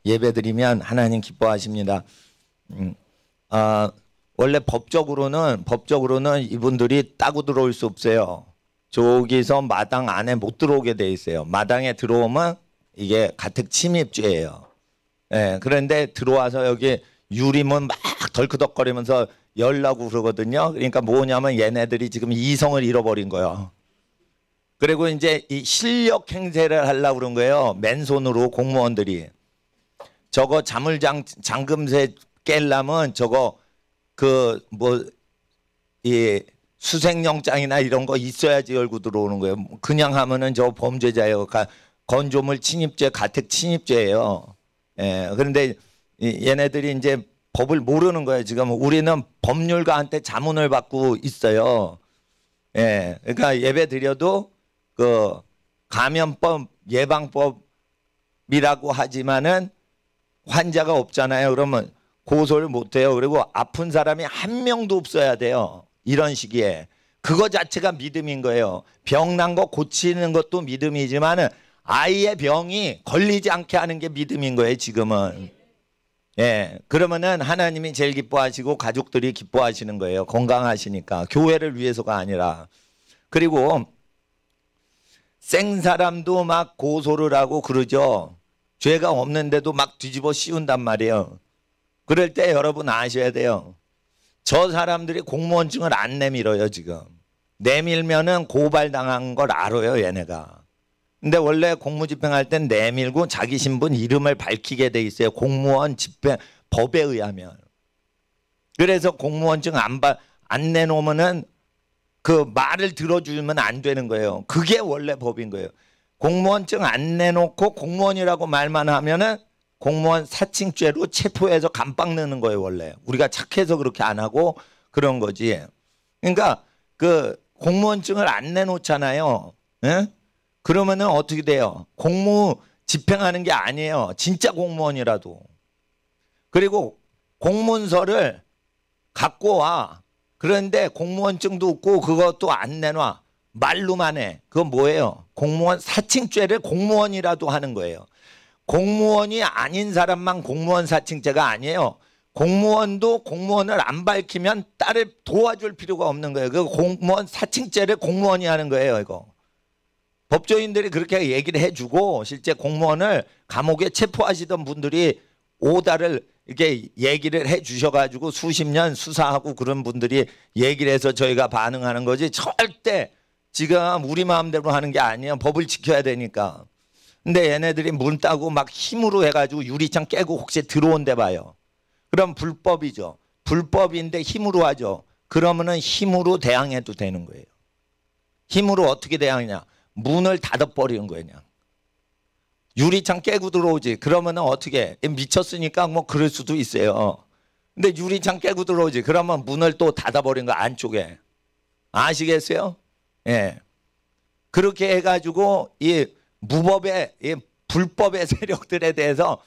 예배드리면 하나님 기뻐하십니다. 원래 법적으로는 이분들이 따고 들어올 수 없어요. 저기서 마당 안에 못 들어오게 돼 있어요. 마당에 들어오면 이게 가택 침입죄예요. 예, 그런데 들어와서 여기 유리문 막 덜크덕거리면서 열라고 그러거든요. 그러니까 뭐냐면 얘네들이 지금 이성을 잃어버린 거예요. 그리고 이제 이 실력 행세를 하려고 그런 거예요. 맨손으로 공무원들이. 저거 잠금세 깰려면 저거 이 수색영장이나 이런 거 있어야지 열고 들어오는 거예요. 그냥 하면은 저 범죄자예요. 건조물 침입죄, 가택 침입죄예요. 예, 그런데 얘네들이 이제 법을 모르는 거예요. 지금 우리는 법률가한테 자문을 받고 있어요. 예, 그러니까 예배 드려도 그 감염법 예방법이라고 하지만은 환자가 없잖아요. 그러면 고소를 못 해요. 그리고 아픈 사람이 한 명도 없어야 돼요. 이런 시기에. 그거 자체가 믿음인 거예요. 병난 거 고치는 것도 믿음이지만은 아이의 병이 걸리지 않게 하는 게 믿음인 거예요, 지금은. 예. 그러면은 하나님이 제일 기뻐하시고 가족들이 기뻐하시는 거예요. 건강하시니까. 교회를 위해서가 아니라. 그리고 생 사람도 막 고소를 하고 그러죠. 죄가 없는데도 막 뒤집어 씌운단 말이에요. 그럴 때 여러분 아셔야 돼요. 저 사람들이 공무원증을 안 내밀어요, 지금. 내밀면은 고발당한 걸 알아요, 얘네가. 근데 원래 공무집행할 땐 내밀고 자기 신분 이름을 밝히게 돼 있어요. 공무원 집행 법에 의하면. 그래서 공무원증 안 내놓으면은 그 말을 들어주면 안 되는 거예요. 그게 원래 법인 거예요. 공무원증 안 내놓고 공무원이라고 말만 하면은 공무원 사칭죄로 체포해서 감방 넣는 거예요, 원래. 우리가 착해서 그렇게 안 하고 그런 거지. 그러니까 그 공무원증을 안 내놓잖아요. 예? 그러면은 어떻게 돼요? 공무 집행하는 게 아니에요. 진짜 공무원이라도. 그리고 공문서를 갖고 와. 그런데 공무원증도 없고 그것도 안 내놔. 말로만 해. 그건 뭐예요? 공무원 사칭죄를 공무원이라도 하는 거예요. 공무원이 아닌 사람만 공무원 사칭죄가 아니에요. 공무원도 공무원을 안 밝히면 딸을 도와줄 필요가 없는 거예요. 그 공무원 사칭죄를 공무원이 하는 거예요, 이거. 법조인들이 그렇게 얘기를 해주고 실제 공무원을 감옥에 체포하시던 분들이 오다를 이렇게 얘기를 해주셔가지고 수십 년 수사하고 그런 분들이 얘기를 해서 저희가 반응하는 거지 절대 지금 우리 마음대로 하는 게 아니에요. 법을 지켜야 되니까. 근데 얘네들이 문 따고 막 힘으로 해가지고 유리창 깨고 혹시 들어온대 봐요. 그럼 불법이죠. 불법인데 힘으로 하죠. 그러면은 힘으로 대항해도 되는 거예요. 힘으로 어떻게 대항하냐. 문을 닫아버리는 거예요. 그냥. 유리창 깨고 들어오지. 그러면은 어떻게 미쳤으니까 뭐 그럴 수도 있어요. 근데 유리창 깨고 들어오지. 그러면 문을 또 닫아버린 거 안쪽에. 아시겠어요? 예. 그렇게 해가지고 이 무법의 이 불법의 세력들에 대해서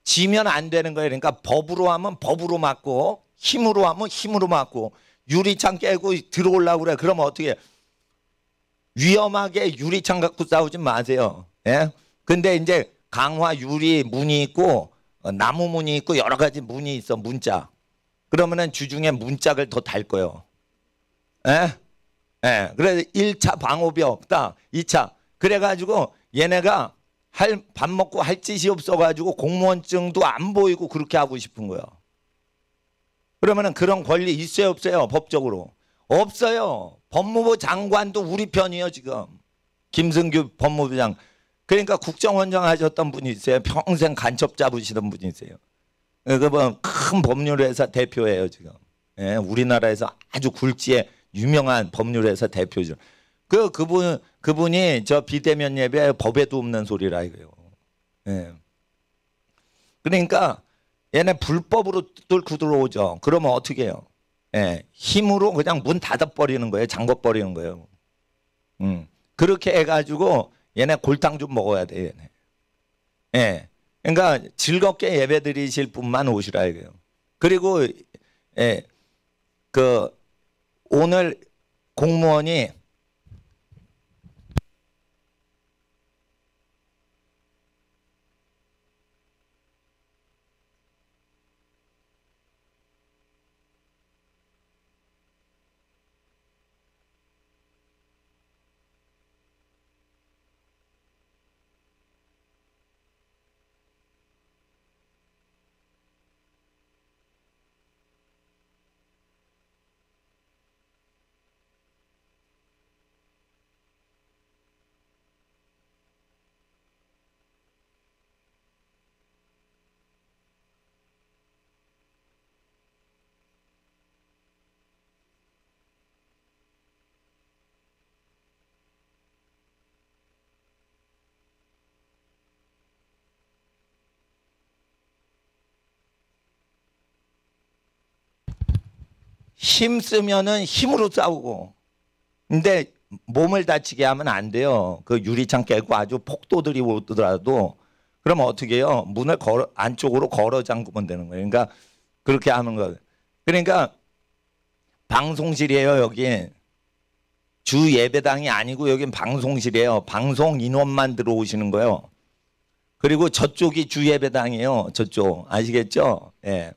지면 안 되는 거예요. 그러니까 법으로 하면 법으로 맞고 힘으로 하면 힘으로 맞고 유리창 깨고 들어오려고 그래. 그러면 어떻게 해요? 위험하게 유리창 갖고 싸우지 마세요. 예? 근데 이제 강화 유리 문이 있고 나무 문이 있고 여러 가지 문이 있어. 문짝. 그러면은 주중에 문짝을 더 달 거예요. 예? 예. 그래서 1차 방호벽 딱 2차. 그래가지고 얘네가 밥 먹고 할 짓이 없어가지고 공무원증도 안 보이고 그렇게 하고 싶은 거예요. 그러면은 그런 권리 있어요, 없어요? 법적으로. 없어요. 법무부 장관도 우리 편이에요, 지금. 김승규 법무부 장. 그러니까 국정원장 하셨던 분이 있어요. 평생 간첩 잡으시던 분이 있어요. 그분 큰 법률회사 대표예요, 지금. 예, 우리나라에서 아주 굴지의 유명한 법률회사 대표죠. 그분이 저 비대면 예배 법에도 없는 소리라 이거예요. 예. 그러니까 얘네 불법으로 뚫고 들어오죠. 그러면 어떻게 해요? 예, 힘으로 그냥 문 닫아버리는 거예요. 잠궈버리는 거예요. 그렇게 해가지고 얘네 골탕 좀 먹어야 돼. 얘네. 예, 그러니까 즐겁게 예배 드리실 분만 오시라 이거예요. 그리고 예, 오늘 공무원이 힘 쓰면은 힘으로 싸우고. 근데 몸을 다치게 하면 안 돼요. 그 유리창 깨고 아주 폭도들이 오더라도 그러면 어떻게 해요? 문을 안쪽으로 걸어 잠그면 되는 거예요. 그러니까 그렇게 하는 거예요. 그러니까 방송실이에요, 여기. 주 예배당이 아니고 여긴 방송실이에요. 방송 인원만 들어오시는 거예요. 그리고 저쪽이 주 예배당이에요. 저쪽. 아시겠죠? 예.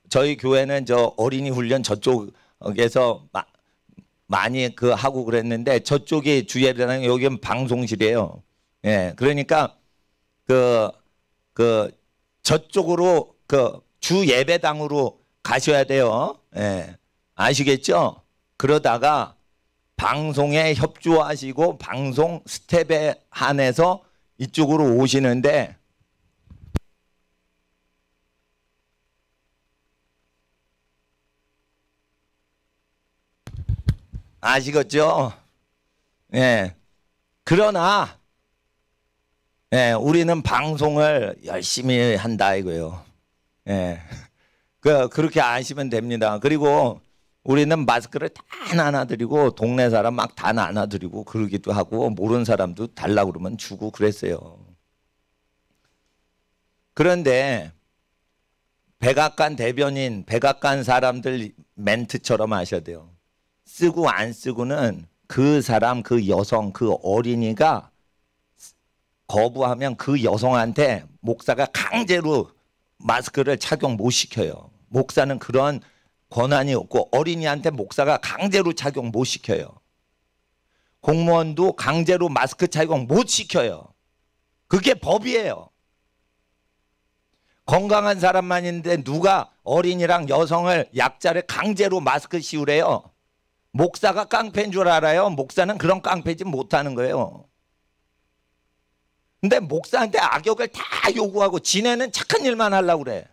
저희 교회는 저 어린이 훈련 저쪽에서 많이 하고 그랬는데 저쪽이 주 예배당, 여기는 방송실이에요. 예. 그러니까 저쪽으로 주 예배당으로 가셔야 돼요. 예. 아시겠죠? 그러다가 방송에 협조하시고 방송 스텝에 한해서 이쪽으로 오시는데 아시겠죠? 예. 그러나 예, 우리는 방송을 열심히 한다 이거예요. 예. 그렇게 아시면 됩니다. 그리고 우리는 마스크를 다 나눠드리고 동네 사람 막 다 나눠드리고 그러기도 하고 모르는 사람도 달라고 그러면 주고 그랬어요. 그런데 백악관 대변인, 백악관 사람들 멘트처럼 하셔야 돼요. 쓰고 안 쓰고는 그 사람, 그 여성, 그 어린이가 거부하면 그 여성한테 목사가 강제로 마스크를 착용 못 시켜요. 목사는 그런 권한이 없고 어린이한테 목사가 강제로 착용 못 시켜요. 공무원도 강제로 마스크 착용 못 시켜요. 그게 법이에요. 건강한 사람만 있는데 누가 어린이랑 여성을 약자를 강제로 마스크 씌우래요. 목사가 깡패인 줄 알아요? 목사는 그런 깡패지 못하는 거예요. 근데 목사한테 악역을 다 요구하고 지네는 착한 일만 하려고 그래.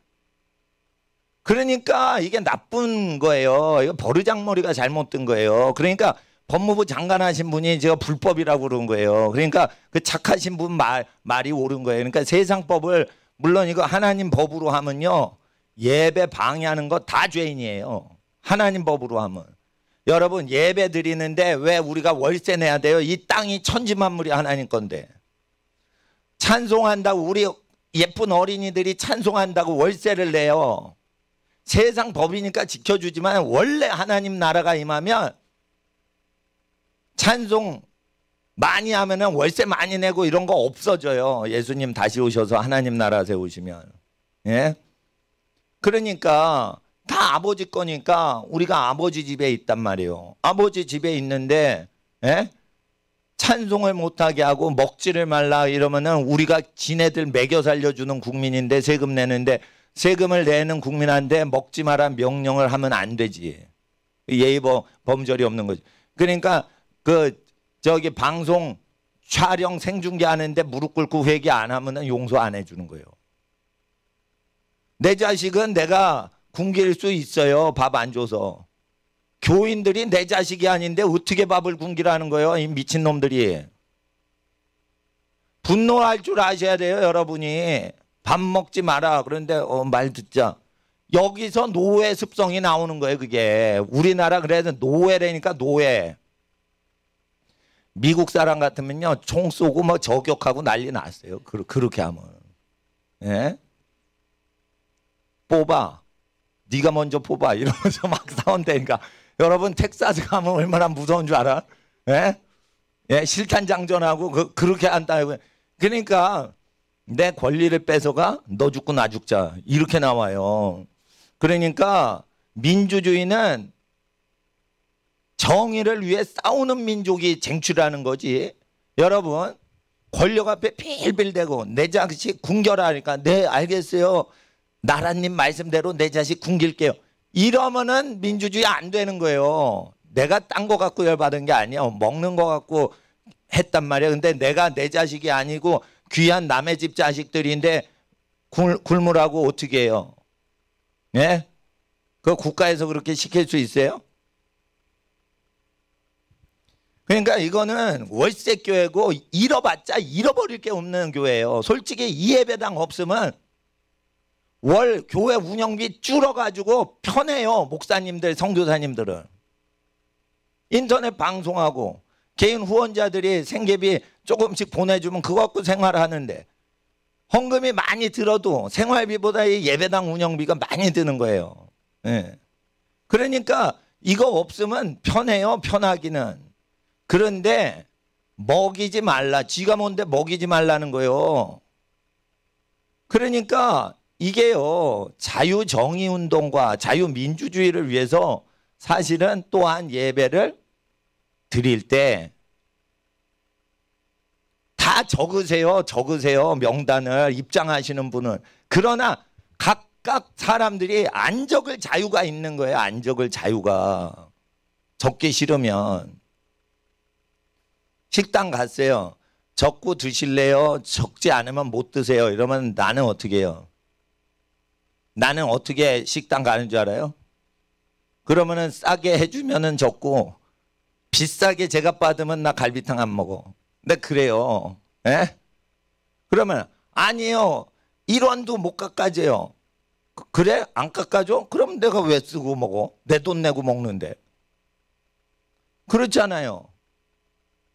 그러니까 이게 나쁜 거예요. 이거 버르장머리가 잘못된 거예요. 그러니까 법무부 장관 하신 분이 제가 불법이라고 그런 거예요. 그러니까 그 착하신 분 말이 옳은 거예요. 그러니까 세상법을 물론 이거 하나님 법으로 하면요. 예배 방해하는 거 다 죄인이에요. 하나님 법으로 하면. 여러분 예배 드리는데 왜 우리가 월세 내야 돼요? 이 땅이 천지만물이 하나님 건데. 찬송한다고 우리 예쁜 어린이들이 찬송한다고 월세를 내요. 세상 법이니까 지켜주지만 원래 하나님 나라가 임하면 찬송 많이 하면은 월세 많이 내고 이런 거 없어져요. 예수님 다시 오셔서 하나님 나라 세우시면. 예? 그러니까 다 아버지 거니까 우리가 아버지 집에 있단 말이에요. 아버지 집에 있는데 예? 찬송을 못하게 하고 먹지를 말라 이러면은 우리가 지네들 먹여 살려주는 국민인데 세금 내는데 세금을 내는 국민한테 먹지 마라 명령을 하면 안 되지. 예의 범절이 없는 거지. 그러니까 저기 방송 촬영 생중계 하는데 무릎 꿇고 회개 안 하면은 용서 안 해주는 거예요. 내 자식은 내가 굶길 수 있어요. 밥 안 줘서. 교인들이 내 자식이 아닌데 어떻게 밥을 굶기라는 거예요. 이 미친놈들이. 분노할 줄 아셔야 돼요. 여러분이. 밥 먹지 마라. 그런데 말 듣자. 여기서 노예 습성이 나오는 거예요. 그게. 우리나라 그래서 노예라니까 노예. 미국 사람 같으면요. 총 쏘고 뭐 저격하고 난리 났어요. 그렇게 하면. 예? 뽑아. 네가 먼저 뽑아. 이러면서 막 싸운다니까. 여러분 텍사스 가면 얼마나 무서운 줄 알아? 예? 예, 실탄 장전하고 그렇게 한다고. 그러니까 내 권리를 뺏어가 너 죽고 나 죽자 이렇게 나와요. 그러니까 민주주의는 정의를 위해 싸우는 민족이 쟁취라는 거지. 여러분 권력 앞에 빌빌대고 내 자식 굶겨라니까 네 알겠어요. 나라님 말씀대로 내 자식 굶길게요. 이러면은 민주주의 안 되는 거예요. 내가 딴 거 갖고 열받은 게 아니야. 먹는 거 갖고 했단 말이야. 근데 내가 내 자식이 아니고 귀한 남의 집 자식들인데 굶으라고 어떻게 해요? 예? 그 국가에서 그렇게 시킬 수 있어요? 그러니까 이거는 월세 교회고 잃어봤자 잃어버릴 게 없는 교회예요. 솔직히 이 예배당 없으면 월 교회 운영비 줄어가지고 편해요. 목사님들, 선교사님들은. 인터넷 방송하고 개인 후원자들이 생계비 조금씩 보내주면 그거 갖고 생활하는데 헌금이 많이 들어도 생활비보다 이 예배당 운영비가 많이 드는 거예요. 예. 그러니까 이거 없으면 편해요. 편하기는. 그런데 먹이지 말라. 쥐가 뭔데 먹이지 말라는 거예요. 그러니까 이게요, 자유정의운동과 자유민주주의를 위해서 사실은 또한 예배를 드릴 때 다 적으세요. 적으세요. 명단을 입장하시는 분은. 그러나 각각 사람들이 안 적을 자유가 있는 거예요. 안 적을 자유가. 적기 싫으면. 식당 갔어요. 적고 드실래요? 적지 않으면 못 드세요. 이러면 나는 어떻게 해요? 나는 어떻게 식당 가는 줄 알아요? 그러면은 싸게 해주면은 적고 비싸게 제가 받으면 나 갈비탕 안 먹어. 근데 그래요. 예? 그러면 아니에요. 1원도 못 깎아줘요. 그래? 안 깎아줘? 그럼 내가 왜 쓰고 먹어? 내 돈 내고 먹는데. 그렇잖아요.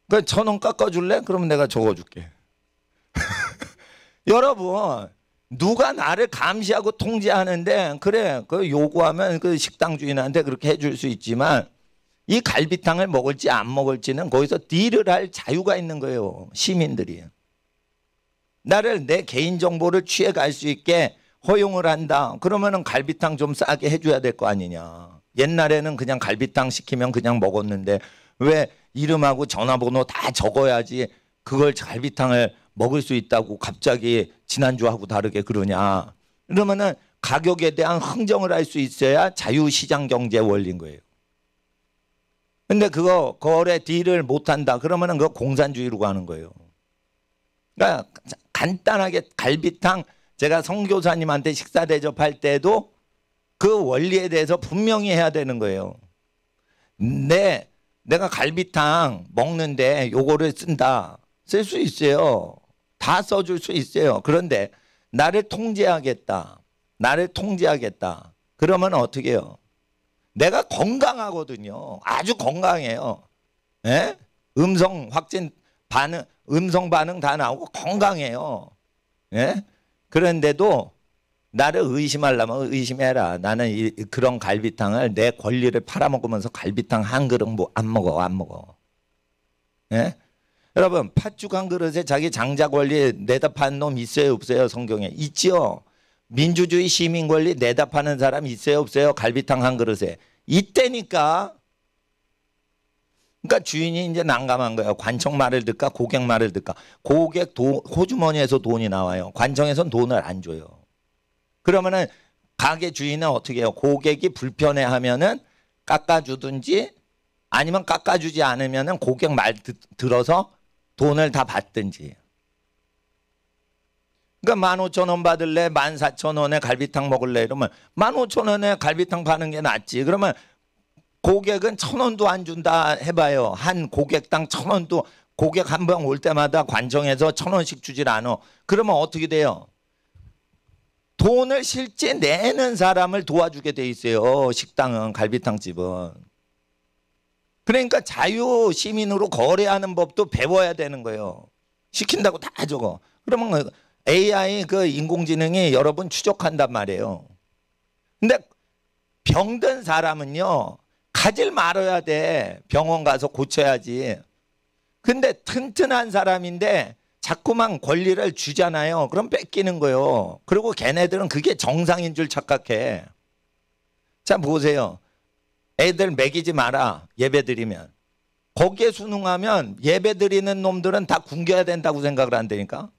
그 1,000원 깎아줄래? 그러면 내가 적어줄게. 여러분, 누가 나를 감시하고 통제하는데 그래 그 요구하면 그 식당 주인한테 그렇게 해줄 수 있지만 이 갈비탕을 먹을지 안 먹을지는 거기서 딜을 할 자유가 있는 거예요. 시민들이. 나를 내 개인정보를 취해갈 수 있게 허용을 한다. 그러면은 갈비탕 좀 싸게 해줘야 될 거 아니냐. 옛날에는 그냥 갈비탕 시키면 그냥 먹었는데 왜 이름하고 전화번호 다 적어야지 그걸 갈비탕을 먹을 수 있다고 갑자기 지난주하고 다르게 그러냐. 그러면은 가격에 대한 흥정을 할 수 있어야 자유시장 경제 원리인 거예요. 근데 그거 거래 딜을 못한다. 그러면은 그거 공산주의로 가는 거예요. 그러니까 간단하게 갈비탕 제가 선교사님한테 식사 대접할 때도 그 원리에 대해서 분명히 해야 되는 거예요. 내가 갈비탕 먹는데 요거를 쓴다. 쓸 수 있어요. 다 써줄 수 있어요. 그런데 나를 통제하겠다. 나를 통제하겠다. 그러면 어떻게 해요? 내가 건강하거든요. 아주 건강해요. 예? 음성 확진 반응, 음성 반응 다 나오고 건강해요. 예? 그런데도 나를 의심하려면 의심해라. 나는 그런 갈비탕을 내 권리를 팔아먹으면서 갈비탕 한 그릇 뭐 안 먹어, 안 먹어. 예? 여러분, 팥죽 한 그릇에 자기 장자 권리 내다 파는 놈 있어요, 없어요? 성경에 있지요. 민주주의 시민 권리 내다 파는 사람 있어요, 없어요? 갈비탕 한 그릇에 있다니까. 그러니까 주인이 이제 난감한 거예요. 관청 말을 듣까 고객 말을 듣까. 고객 호주머니에서 돈이 나와요. 관청에서는 돈을 안 줘요. 그러면은 가게 주인은 어떻게 해요? 고객이 불편해하면은 깎아주든지 아니면 깎아주지 않으면은 고객 말 들어서 돈을 다 받든지. 그러니까 15,000원 받을래? 14,000원에 갈비탕 먹을래? 이러면 15,000원에 갈비탕 파는 게 낫지. 그러면 고객은 1,000원도 안 준다 해봐요. 한 고객당 1,000원도 고객 한 번 올 때마다 관청에서 1,000원씩 주질 않아. 그러면 어떻게 돼요? 돈을 실제 내는 사람을 도와주게 돼 있어요. 식당은, 갈비탕집은. 그러니까 자유 시민으로 거래하는 법도 배워야 되는 거예요. 시킨다고 다 적어. 그러면 AI 그 인공지능이 여러분 추적한단 말이에요. 근데 병든 사람은요. 가질 말아야 돼. 병원 가서 고쳐야지. 근데 튼튼한 사람인데 자꾸만 권리를 주잖아요. 그럼 뺏기는 거예요. 그리고 걔네들은 그게 정상인 줄 착각해. 자 보세요. 애들 먹이지 마라. 예배 드리면. 거기에 순응하면 예배 드리는 놈들은 다 굶겨야 된다고 생각을 한다니까.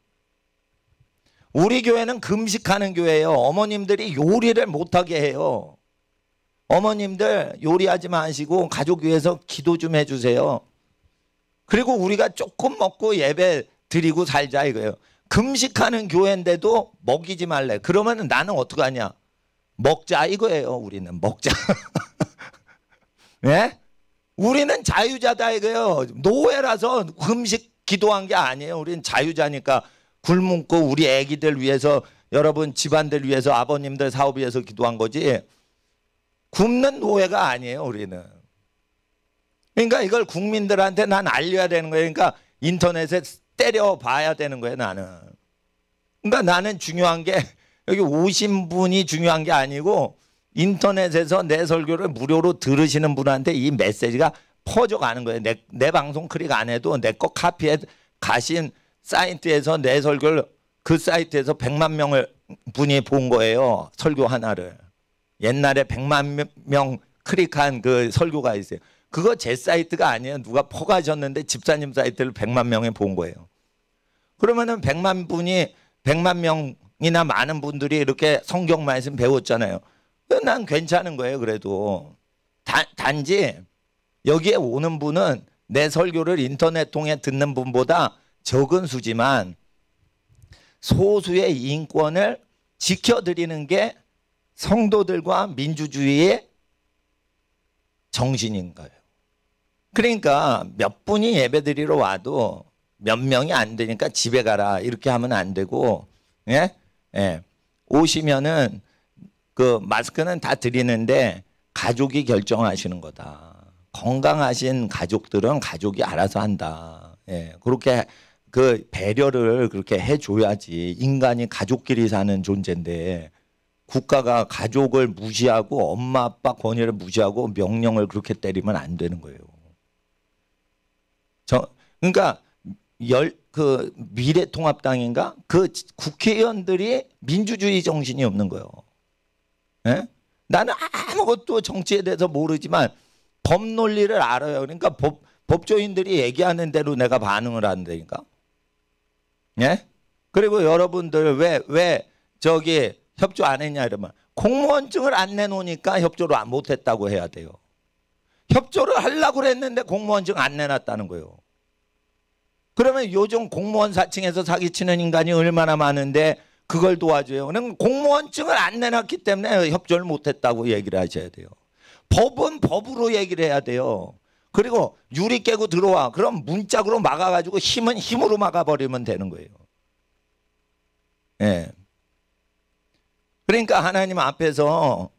우리 교회는 금식하는 교회예요. 어머님들이 요리를 못하게 해요. 어머님들 요리하지 마시고 가족 위해서 기도 좀 해주세요. 그리고 우리가 조금 먹고 예배 드리고 살자 이거예요. 금식하는 교회인데도 먹이지 말래. 그러면 나는 어떡하냐. 먹자 이거예요. 우리는 먹자. 예? 우리는 자유자다 이거예요. 노예라서 금식 기도한 게 아니에요. 우리는 자유자니까 굶고 우리 애기들 위해서 여러분 집안들 위해서 아버님들 사업 위해서 기도한 거지 굶는 노예가 아니에요 우리는. 그러니까 이걸 국민들한테 난 알려야 되는 거예요. 그러니까 인터넷에 때려봐야 되는 거예요 나는. 그러니까 나는 중요한 게 여기 오신 분이 중요한 게 아니고 인터넷에서 내 설교를 무료로 들으시는 분한테 이 메시지가 퍼져가는 거예요. 내 방송 클릭 안 해도 내 거 카피해 가신 사이트에서 내 설교를 그 사이트에서 100만 명을 분이 본 거예요. 설교 하나를. 옛날에 100만 명 클릭한 그 설교가 있어요. 그거 제 사이트가 아니에요. 누가 퍼가셨는데 집사님 사이트를 100만 명이 본 거예요. 그러면은 100만 명이나 많은 분들이 이렇게 성경 말씀 배웠잖아요. 난 괜찮은 거예요. 그래도 단지 여기에 오는 분은 내 설교를 인터넷 통해 듣는 분보다 적은 수지만 소수의 인권을 지켜드리는 게 성도들과 민주주의의 정신인 거예요. 그러니까 몇 분이 예배드리러 와도 몇 명이 안 되니까 집에 가라 이렇게 하면 안 되고, 예? 예. 오시면은 그 마스크는 다 드리는데 가족이 결정하시는 거다. 건강하신 가족들은 가족이 알아서 한다. 예. 그렇게 그 배려를 그렇게 해줘야지. 인간이 가족끼리 사는 존재인데 국가가 가족을 무시하고 엄마 아빠 권위를 무시하고 명령을 그렇게 때리면 안 되는 거예요. 그러니까 그 미래통합당인가 그 국회의원들이 민주주의 정신이 없는 거예요. 예? 나는 아무것도 정치에 대해서 모르지만 법 논리를 알아요. 그러니까 법조인들이 얘기하는 대로 내가 반응을 한다니까. 예? 그리고 여러분들 왜 저기 협조 안 했냐 이러면 공무원증을 안 내놓으니까 협조를 못 했다고 해야 돼요. 협조를 하려고 그랬는데 공무원증 안 내놨다는 거예요. 그러면 요즘 공무원 사칭해서 사기치는 인간이 얼마나 많은데 그걸 도와줘요. 그럼 공무원증을 안 내놨기 때문에 협조를 못했다고 얘기를 하셔야 돼요. 법은 법으로 얘기를 해야 돼요. 그리고 유리 깨고 들어와. 그럼 문짝으로 막아가지고 힘은 힘으로 막아버리면 되는 거예요. 예. 그러니까 하나님 앞에서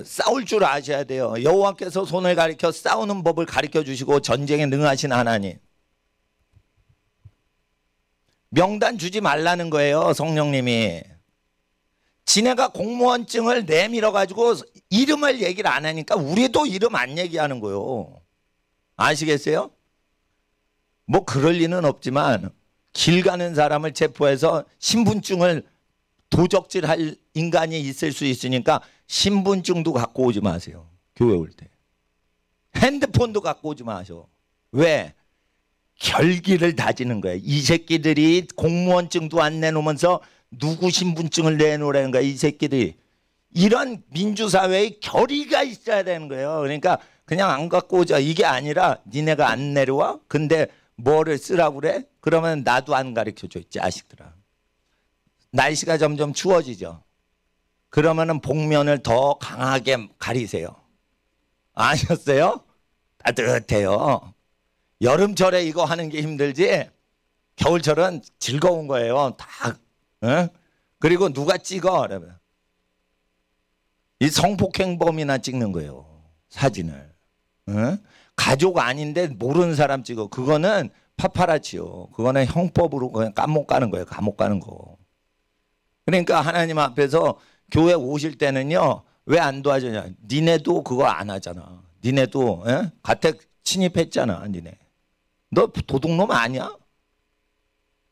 싸울 줄 아셔야 돼요. 여호와께서 손을 가리켜 싸우는 법을 가르쳐 주시고 전쟁에 능하신 하나님. 명단 주지 말라는 거예요. 성령님이. 지네가 공무원증을 내밀어 가지고 이름을 얘기를 안 하니까 우리도 이름 안 얘기하는 거예요. 아시겠어요? 뭐 그럴 리는 없지만 길 가는 사람을 체포해서 신분증을 도적질할 인간이 있을 수 있으니까 신분증도 갖고 오지 마세요. 교회 올 때. 핸드폰도 갖고 오지 마셔. 왜? 결기를 다지는 거예요. 이 새끼들이 공무원증도 안 내놓으면서 누구 신분증을 내놓으라는 거야. 이 새끼들이. 이런 민주사회의 결의가 있어야 되는 거예요. 그러니까 그냥 안 갖고 오자 이게 아니라 니네가 안 내려와? 근데 뭐를 쓰라고 그래? 그러면 나도 안 가르쳐줘. 자식들아. 날씨가 점점 추워지죠. 그러면은 복면을 더 강하게 가리세요. 아셨어요? 따뜻해요. 여름철에 이거 하는 게 힘들지 겨울철은 즐거운 거예요. 다. 어? 그리고 누가 찍어? 그러면 이 성폭행범이나 찍는 거예요. 사진을. 어? 가족 아닌데 모르는 사람 찍어. 그거는 파파라치요. 그거는 형법으로 그냥 감옥 가는 거예요. 감옥 가는 거. 그러니까 하나님 앞에서 교회 오실 때는요. 왜 안 도와주냐. 니네도 그거 안 하잖아. 니네도 가택 침입했잖아. 니네. 너 도둑놈 아니야?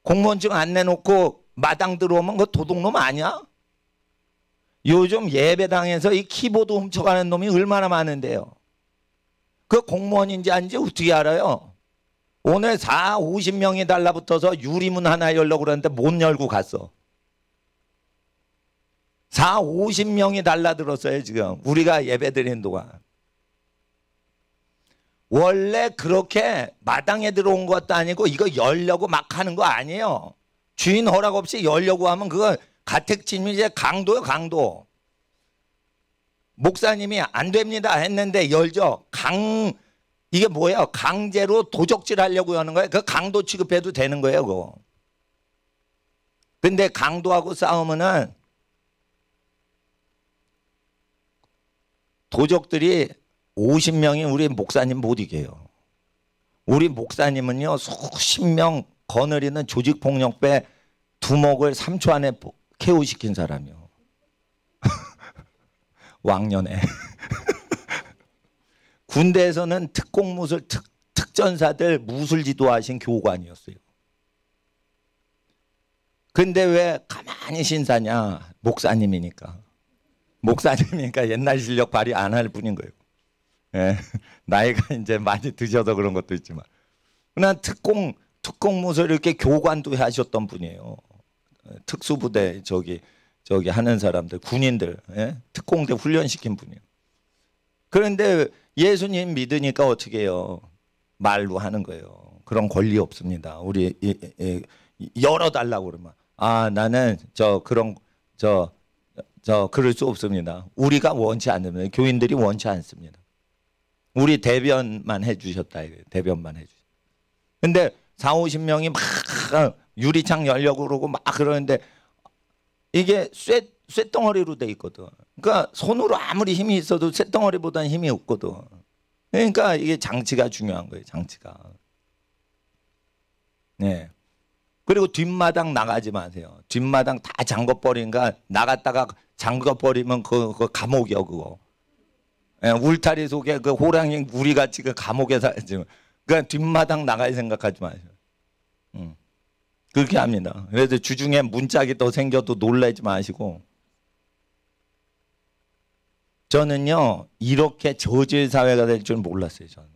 공무원증 안 내놓고 마당 들어오면 그거 도둑놈 아니야? 요즘 예배당에서 이 키보드 훔쳐가는 놈이 얼마나 많은데요. 그 공무원인지 아닌지 어떻게 알아요? 오늘 50명이 달라붙어서 유리문 하나 열려고 그러는데 못 열고 갔어. 50명이 달라들었어요 지금. 우리가 예배드리는 동안. 원래 그렇게 마당에 들어온 것도 아니고 이거 열려고 막 하는 거 아니에요. 주인 허락 없이 열려고 하면 그거 가택침입의 강도요, 강도. 목사님이 안 됩니다 했는데 열죠. 이게 뭐예요? 강제로 도적질 하려고 하는 거예요. 그 강도 취급해도 되는 거예요, 그거. 근데 강도하고 싸우면은 도적들이 50명이 우리 목사님 못 이겨요. 우리 목사님은요 수십 명 거느리는 조직폭력배 두목을 3초 안에 KO시킨 사람이요. 왕년에. 군대에서는 특공무술 특전사들 무술 지도하신 교관이었어요. 근데 왜 가만히 신사냐? 목사님이니까. 목사님이니까 옛날 실력 발휘 안 할 뿐인 거예요. 예. 나이가 이제 많이 드셔서 그런 것도 있지만. 그러나 특공무술 이렇게 교관도 하셨던 분이에요. 특수부대 저기 하는 사람들, 군인들, 예? 특공대 훈련시킨 분이에요. 그런데 예수님 믿으니까 어떻게 해요? 말로 하는 거예요. 그런 권리 없습니다. 우리 열어달라고 그러면 나는 그럴 수 없습니다. 우리가 원치 않습니다. 교인들이 원치 않습니다. 우리 대변만 해주셨다. 대변만 해주셨다. 근데 40-50명이 막 유리창 열려고 그러고 막 그러는데 이게 쇳덩어리로 돼 있거든. 그러니까 손으로 아무리 힘이 있어도 쇳덩어리보다는 힘이 없거든. 그러니까 이게 장치가 중요한 거예요. 장치가. 네. 그리고 뒷마당 나가지 마세요. 뒷마당 다 잠궈버리니까 나갔다가 잠궈버리면 그거 감옥이요 그거. 예, 울타리 속에 그 호랑이 우리같이 그 감옥에 살지. 그러니까 뒷마당 나갈 생각하지 마세요. 그렇게 합니다. 그래서 주중에 문짝이 더 생겨도 놀라지 마시고. 저는요 이렇게 저질 사회가 될 줄 몰랐어요. 저는.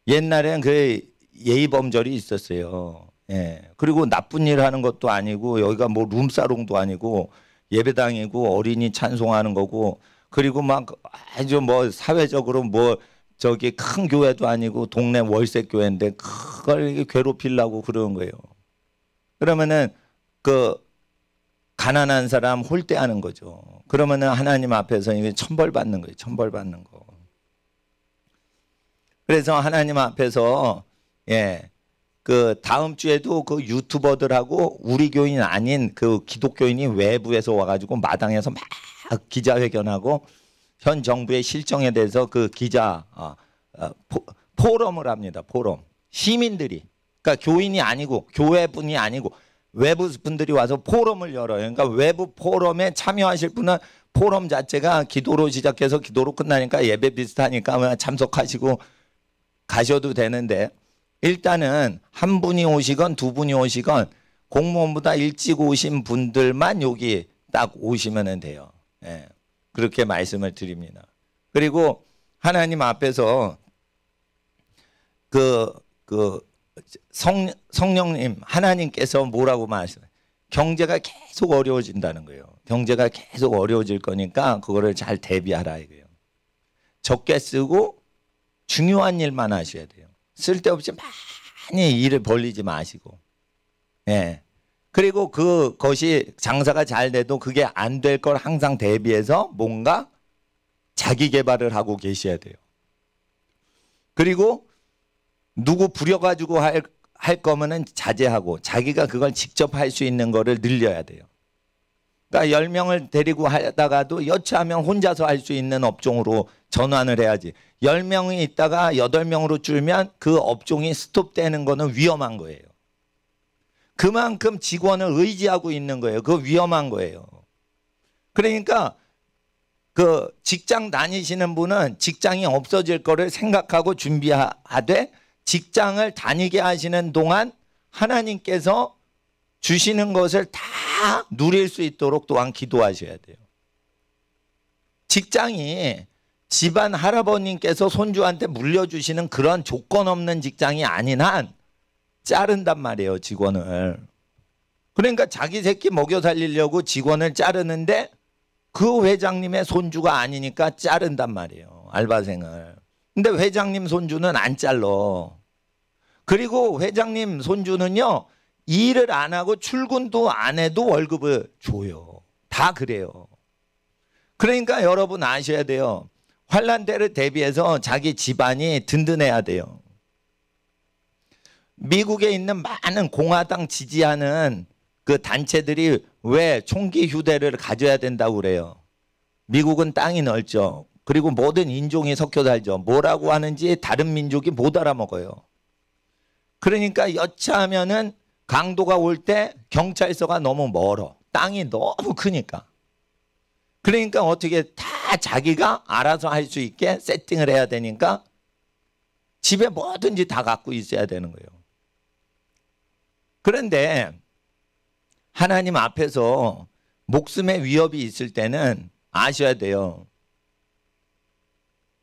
옛날엔 그 예의범절이 있었어요. 예. 그리고 나쁜 일 하는 것도 아니고 여기가 뭐 룸사롱도 아니고 예배당이고 어린이 찬송하는 거고 그리고 막 아주 뭐 사회적으로 뭐 저기 큰 교회도 아니고 동네 월세 교회인데 그걸 괴롭히려고 그러는 거예요. 그러면은 그 가난한 사람 홀대하는 거죠. 그러면은 하나님 앞에서 이게 천벌 받는 거예요. 천벌 받는 거. 그래서 하나님 앞에서 그 다음 주에도 그 유튜버들하고 우리 교인 아닌 그 기독교인이 외부에서 와가지고 마당에서 막 기자회견하고 현 정부의 실정에 대해서 그 기자 포럼을 합니다. 포럼. 시민들이. 그러니까 교인이 아니고 교회분이 아니고 외부 분들이 와서 포럼을 열어요. 그러니까 외부 포럼에 참여하실 분은 포럼 자체가 기도로 시작해서 기도로 끝나니까 예배 비슷하니까 참석하시고 가셔도 되는데 일단은 한 분이 오시건 두 분이 오시건 공무원보다 일찍 오신 분들만 여기 딱 오시면 돼요. 예, 그렇게 말씀을 드립니다. 그리고 하나님 앞에서 성령님 하나님께서 뭐라고 말씀해요? 경제가 계속 어려워진다는 거예요. 경제가 계속 어려워질 거니까 그거를 잘 대비하라 이거예요. 적게 쓰고 중요한 일만 하셔야 돼요. 쓸데없이 많이 일을 벌리지 마시고. 예. 그리고 그것이 장사가 잘 돼도 그게 안 될 걸 항상 대비해서 뭔가 자기 개발을 하고 계셔야 돼요. 그리고 누구 부려가지고 할 거면은 자제하고 자기가 그걸 직접 할 수 있는 거를 늘려야 돼요. 그러니까 10명을 데리고 하다가도 여차하면 혼자서 할 수 있는 업종으로 전환을 해야지. 10명이 있다가 8명으로 줄면 그 업종이 스톱되는 거는 위험한 거예요. 그만큼 직원을 의지하고 있는 거예요. 그거 위험한 거예요. 그러니까 그 직장 다니시는 분은 직장이 없어질 거를 생각하고 준비하되 직장을 다니게 하시는 동안 하나님께서 주시는 것을 다 누릴 수 있도록 또한 기도하셔야 돼요. 직장이 집안 할아버님께서 손주한테 물려주시는 그런 조건 없는 직장이 아닌 한 자른단 말이에요, 직원을. 그러니까 자기 새끼 먹여 살리려고 직원을 자르는데 그 회장님의 손주가 아니니까 자른단 말이에요, 알바생을. 근데 회장님 손주는 안 잘러. 그리고 회장님 손주는요, 일을 안 하고 출근도 안 해도 월급을 줘요. 다 그래요. 그러니까 여러분 아셔야 돼요. 환난 때를 대비해서 자기 집안이 든든해야 돼요. 미국에 있는 많은 공화당 지지하는 그 단체들이 왜 총기 휴대를 가져야 된다고 그래요. 미국은 땅이 넓죠. 그리고 모든 인종이 섞여 살죠. 뭐라고 하는지 다른 민족이 못 알아먹어요. 그러니까 여차하면은 강도가 올 때 경찰서가 너무 멀어. 땅이 너무 크니까. 그러니까 어떻게 다 자기가 알아서 할 수 있게 세팅을 해야 되니까 집에 뭐든지 다 갖고 있어야 되는 거예요. 그런데 하나님 앞에서 목숨의 위협이 있을 때는 아셔야 돼요.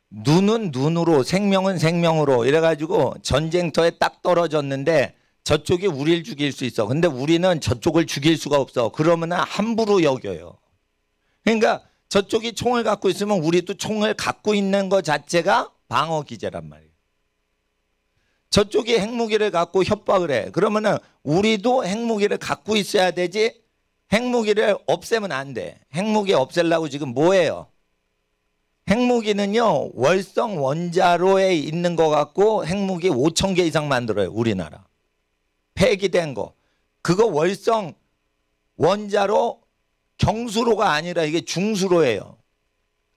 눈은 눈으로, 생명은 생명으로 이래가지고 전쟁터에 딱 떨어졌는데 저쪽이 우리를 죽일 수 있어. 근데 우리는 저쪽을 죽일 수가 없어. 그러면 함부로 여겨요. 그러니까 저쪽이 총을 갖고 있으면 우리도 총을 갖고 있는 것 자체가 방어 기제란 말이에요. 저쪽이 핵무기를 갖고 협박을 해. 그러면은 우리도 핵무기를 갖고 있어야 되지. 핵무기를 없애면 안 돼. 핵무기 없애려고 지금 뭐예요? 핵무기는요, 월성 원자로에 있는 거 갖고 핵무기 5,000개 이상 만들어요. 우리나라. 폐기된 거. 그거 월성 원자로 경수로가 아니라 이게 중수로예요.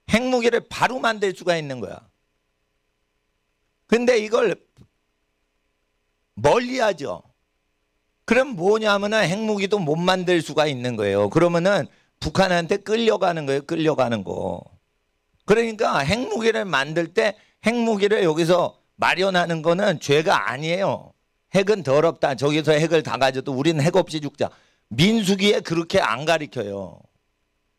핵무기를 바로 만들 수가 있는 거야. 근데 이걸 멀리 하죠. 그럼 뭐냐면은 핵무기도 못 만들 수가 있는 거예요. 그러면은 북한한테 끌려가는 거예요. 끌려가는 거. 그러니까 핵무기를 만들 때 핵무기를 여기서 마련하는 거는 죄가 아니에요. 핵은 더럽다. 저기서 핵을 다 가져도 우리는 핵 없이 죽자. 민수기에 그렇게 안 가르쳐요.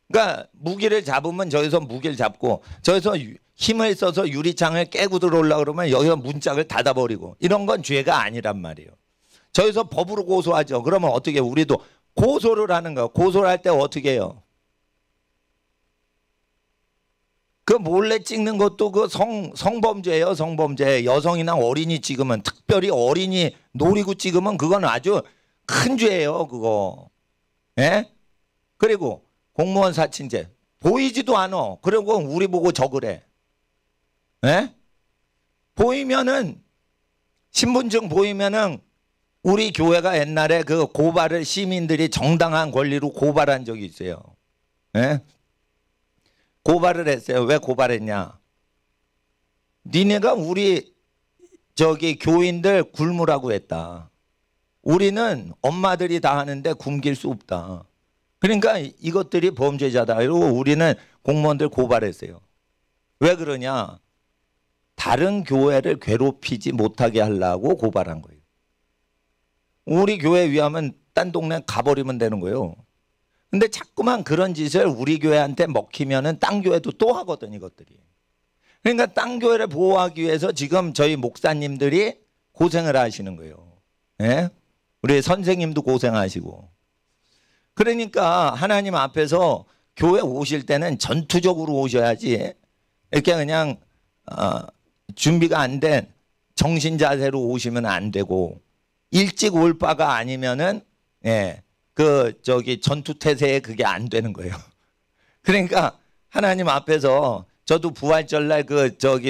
그러니까 무기를 잡으면 저기서 무기를 잡고 저기서 힘을 써서 유리창을 깨고 들어오려고 그러면 여기서 문짝을 닫아버리고 이런 건 죄가 아니란 말이에요. 저기서 법으로 고소하죠. 그러면 어떻게 해요? 우리도 고소를 하는 거예요. 고소를 할 때 어떻게 해요? 그 몰래 찍는 것도 그 성범죄예요. 성범죄. 여성이나 어린이 찍으면, 특별히 어린이 노리고 찍으면 그건 아주 큰 죄예요. 그거. 예? 그리고 공무원 사칭죄. 보이지도 않아. 그리고 우리 보고 적으래. 예? 보이면은, 신분증 보이면은 우리 교회가 옛날에 그 고발을 시민들이 정당한 권리로 고발한 적이 있어요. 예? 고발을 했어요. 왜 고발했냐? 니네가 우리 저기 교인들 굶으라고 했다. 우리는 엄마들이 다 하는데 굶길 수 없다. 그러니까 이것들이 범죄자다. 이러고 우리는 공무원들 고발했어요. 왜 그러냐? 다른 교회를 괴롭히지 못하게 하려고 고발한 거예요. 우리 교회 위하면 딴 동네 가버리면 되는 거예요. 근데 자꾸만 그런 짓을 우리 교회한테 먹히면은 딴 교회도 또 하거든, 이것들이. 그러니까 딴 교회를 보호하기 위해서 지금 저희 목사님들이 고생을 하시는 거예요. 예? 우리 선생님도 고생하시고. 그러니까 하나님 앞에서 교회 오실 때는 전투적으로 오셔야지 이렇게 그냥 준비가 안 된 정신 자세로 오시면 안 되고, 일찍 올 바가 아니면은 예. 전투태세에 그게 안 되는 거예요. 그러니까 하나님 앞에서 저도 부활절날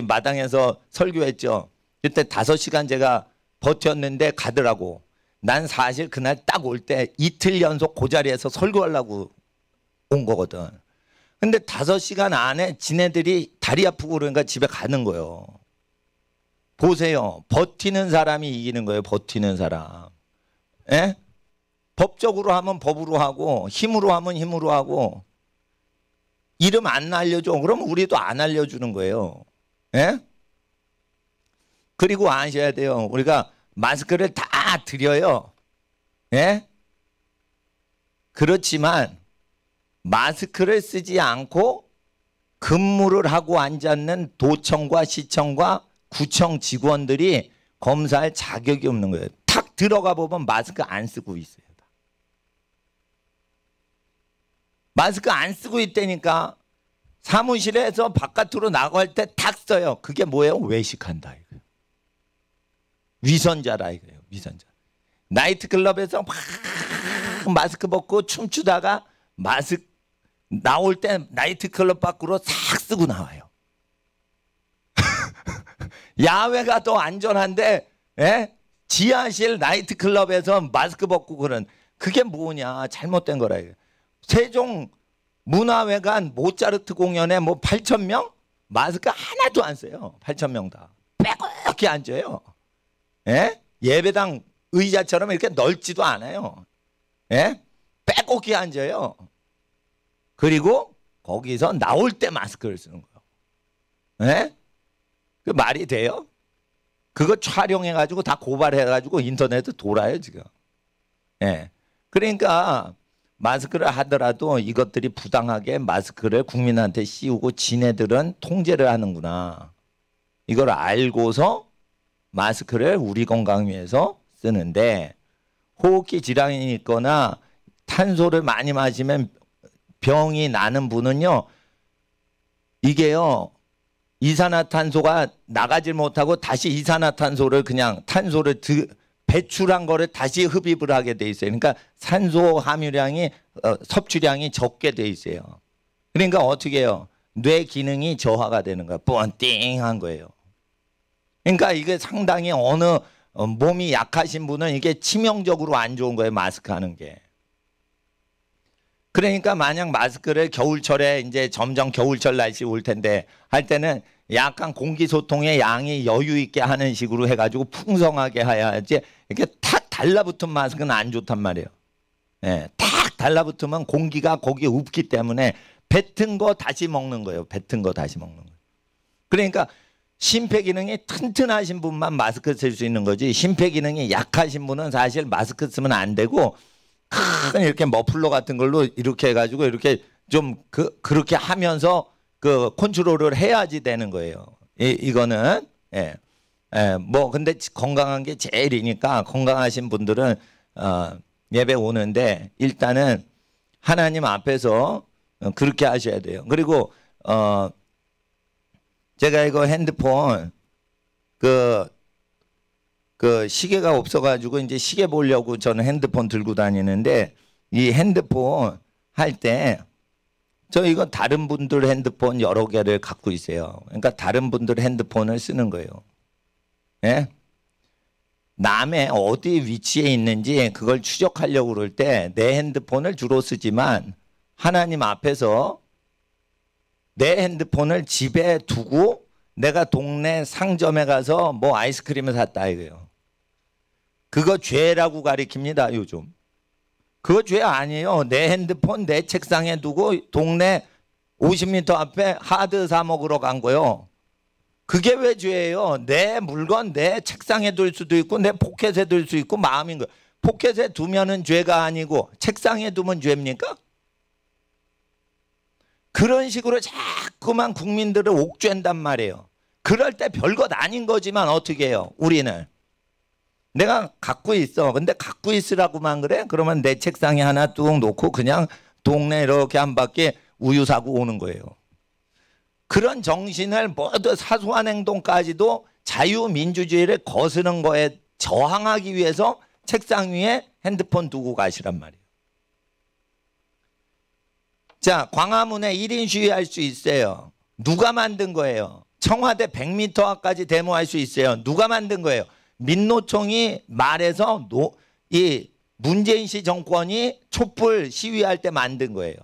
마당에서 설교했죠. 그때 5시간 제가 버텼는데 가더라고. 난 사실 그날 딱 올 때 이틀 연속 그 자리에서 설교하려고 온 거거든. 근데 5시간 안에 지네들이 다리 아프고 그러니까 집에 가는 거예요. 보세요. 버티는 사람이 이기는 거예요. 버티는 사람. 예? 법적으로 하면 법으로 하고 힘으로 하면 힘으로 하고, 이름 안 알려줘. 그러면 우리도 안 알려주는 거예요. 예? 그리고 아셔야 돼요. 우리가 마스크를 다 드려요. 예? 그렇지만 마스크를 쓰지 않고 근무를 하고 앉았는 도청과 시청과 구청 직원들이 검사할 자격이 없는 거예요. 탁 들어가 보면 마스크 안 쓰고 있어요. 마스크 안 쓰고 있다니까. 사무실에서 바깥으로 나갈 때 탁 써요. 그게 뭐예요? 외식한다 이거예요. 위선자라 이거예요. 위선자. 나이트클럽에서 막 마스크 벗고 춤추다가 마스크 나올 때 나이트클럽 밖으로 싹 쓰고 나와요. 야외가 더 안전한데, 예? 지하실 나이트클럽에서 마스크 벗고 그런, 그게 뭐냐? 잘못된 거라. 세종 문화회관 모차르트 공연에 뭐 8,000명? 마스크 하나도 안 써요. 8,000명 다. 빼곡히 앉아요. 예? 예배당 의자처럼 이렇게 넓지도 않아요. 예? 빼곡히 앉아요. 그리고 거기서 나올 때 마스크를 쓰는 거예요. 예? 그 말이 돼요? 그거 촬영해가지고 다 고발해가지고 인터넷에 돌아요 지금. 예. 그러니까 마스크를 하더라도 이것들이 부당하게 마스크를 국민한테 씌우고 지네들은 통제를 하는구나. 이걸 알고서 마스크를 우리 건강 위해서 쓰는데, 호흡기 질환이 있거나 탄소를 많이 마시면 병이 나는 분은요, 이게요 이산화탄소가 나가질 못하고 다시 이산화탄소를 그냥 탄소를 배출한 거를 다시 흡입을 하게 돼 있어요. 그러니까 산소 함유량이 섭취량이 적게 돼 있어요. 그러니까 어떻게 해요? 뇌 기능이 저하가 되는 거야. 번띵한 거예요. 그러니까 이게 상당히 어느 몸이 약하신 분은 이게 치명적으로 안 좋은 거예요. 마스크 하는 게. 그러니까 만약 마스크를 겨울철에 이제 점점 겨울철 날씨 올 텐데 할 때는 약간 공기 소통의 양이 여유 있게 하는 식으로 해가지고 풍성하게 해야지, 이렇게 탁 달라붙은 마스크는 안 좋단 말이에요. 예, 탁 달라붙으면 공기가 거기에 없기 때문에 뱉은 거 다시 먹는 거예요. 뱉은 거 다시 먹는 거예요. 그러니까 심폐기능이 튼튼하신 분만 마스크 쓸 수 있는 거지, 심폐기능이 약하신 분은 사실 마스크 쓰면 안 되고, 큰 이렇게 머플러 같은 걸로 이렇게 해가지고 이렇게 좀 그렇게 하면서 그 컨트롤을 해야지 되는 거예요. 이거는 뭐 근데 건강한 게 제일이니까 건강하신 분들은 예배 오는데 일단은 하나님 앞에서 그렇게 하셔야 돼요. 그리고 제가 이거 핸드폰 그 시계가 없어가지고 이제 시계 보려고 저는 핸드폰 들고 다니는데, 이 핸드폰 할 때 저 이거 다른 분들 핸드폰 여러 개를 갖고 있어요. 그러니까 다른 분들 핸드폰을 쓰는 거예요. 예? 남의 어디 위치에 있는지 그걸 추적하려고 그럴 때 내 핸드폰을 주로 쓰지만, 하나님 앞에서 내 핸드폰을 집에 두고 내가 동네 상점에 가서 뭐 아이스크림을 샀다 이거예요. 그거 죄라고 가리킵니다 요즘. 그거 죄 아니에요. 내 핸드폰 내 책상에 두고 동네 50m 앞에 하드 사 먹으러 간 거요. 그게 왜 죄예요? 내 물건 내 책상에 둘 수도 있고 내 포켓에 둘 수 있고 마음인 거예요. 포켓에 두면은 죄가 아니고 책상에 두면 죄입니까? 그런 식으로 자꾸만 국민들을 옥죄한단 말이에요. 그럴 때 별것 아닌 거지만 어떻게 해요? 우리는 내가 갖고 있어. 근데 갖고 있으라고만 그래? 그러면 내 책상에 하나 뚝 놓고 그냥 동네 이렇게 한 바퀴 우유 사고 오는 거예요. 그런 정신을 모두 사소한 행동까지도 자유민주주의를 거스르는 거에 저항하기 위해서 책상 위에 핸드폰 두고 가시란 말이에요. 자, 광화문에 1인 시위할 수 있어요. 누가 만든 거예요? 청와대 100m 앞까지 데모할 수 있어요. 누가 만든 거예요? 민노총이 말해서 이 문재인 씨 정권이 촛불 시위할 때 만든 거예요.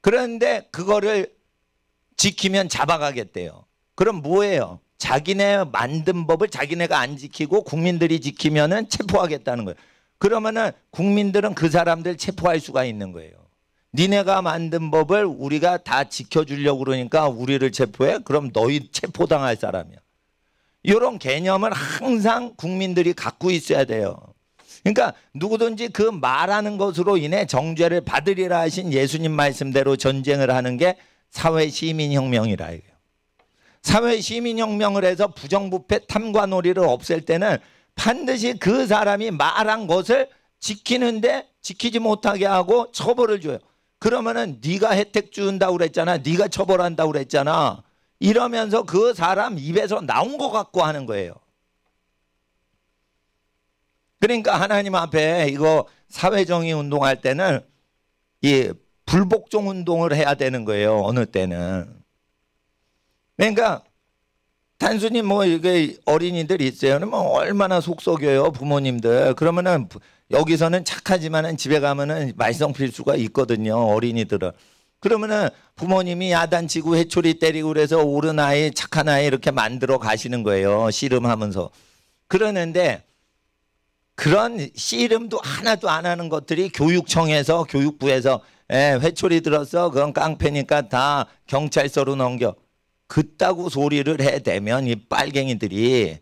그런데 그거를 지키면 잡아가겠대요. 그럼 뭐예요? 자기네 만든 법을 자기네가 안 지키고 국민들이 지키면은 체포하겠다는 거예요. 그러면은 국민들은 그 사람들 체포할 수가 있는 거예요. 니네가 만든 법을 우리가 다 지켜주려고 그러니까 우리를 체포해? 그럼 너희 체포당할 사람이야. 이런 개념을 항상 국민들이 갖고 있어야 돼요. 그러니까 누구든지 그 말하는 것으로 인해 정죄를 받으리라 하신 예수님 말씀대로 전쟁을 하는 게 사회시민혁명이라 이거예요. 사회시민혁명을 해서 부정부패 탐관오리를 없앨 때는 반드시 그 사람이 말한 것을 지키는데 지키지 못하게 하고 처벌을 줘요. 그러면은 네가 혜택 준다고 그랬잖아. 네가 처벌한다고 그랬잖아. 이러면서 그 사람 입에서 나온 것 같고 하는 거예요. 그러니까 하나님 앞에 이거 사회정의 운동할 때는 이 불복종 운동을 해야 되는 거예요. 어느 때는. 그러니까 단순히 뭐 이게 어린이들 있어요. 뭐 얼마나 속 썩여요 부모님들. 그러면은 여기서는 착하지만은 집에 가면은 말썽 필 수가 있거든요. 어린이들은. 그러면은 부모님이 야단치고 회초리 때리고 그래서 옳은 아이, 착한 아이 이렇게 만들어 가시는 거예요. 씨름하면서. 그러는데 그런 씨름도 하나도 안 하는 것들이 교육청에서, 교육부에서 회초리 들었어, 그건 깡패니까 다 경찰서로 넘겨. 그따구 소리를 해대면 이 빨갱이들이,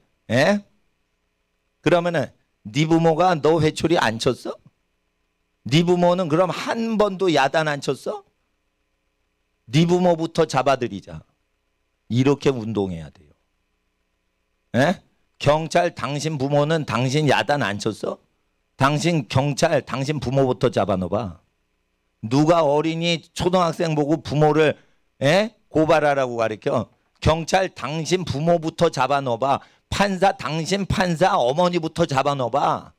그러면은 네 부모가 너 회초리 안 쳤어? 네 부모는 그럼 한 번도 야단 안 쳤어? 네 부모부터 잡아들이자. 이렇게 운동해야 돼요. 경찰 당신 부모는 당신 야단 안 쳤어? 당신 경찰 당신 부모부터 잡아놓아. 누가 어린이 초등학생 보고 부모를 고발하라고 가르쳐? 경찰 당신 부모부터 잡아놓아. 판사 당신 판사 어머니부터 잡아놓아.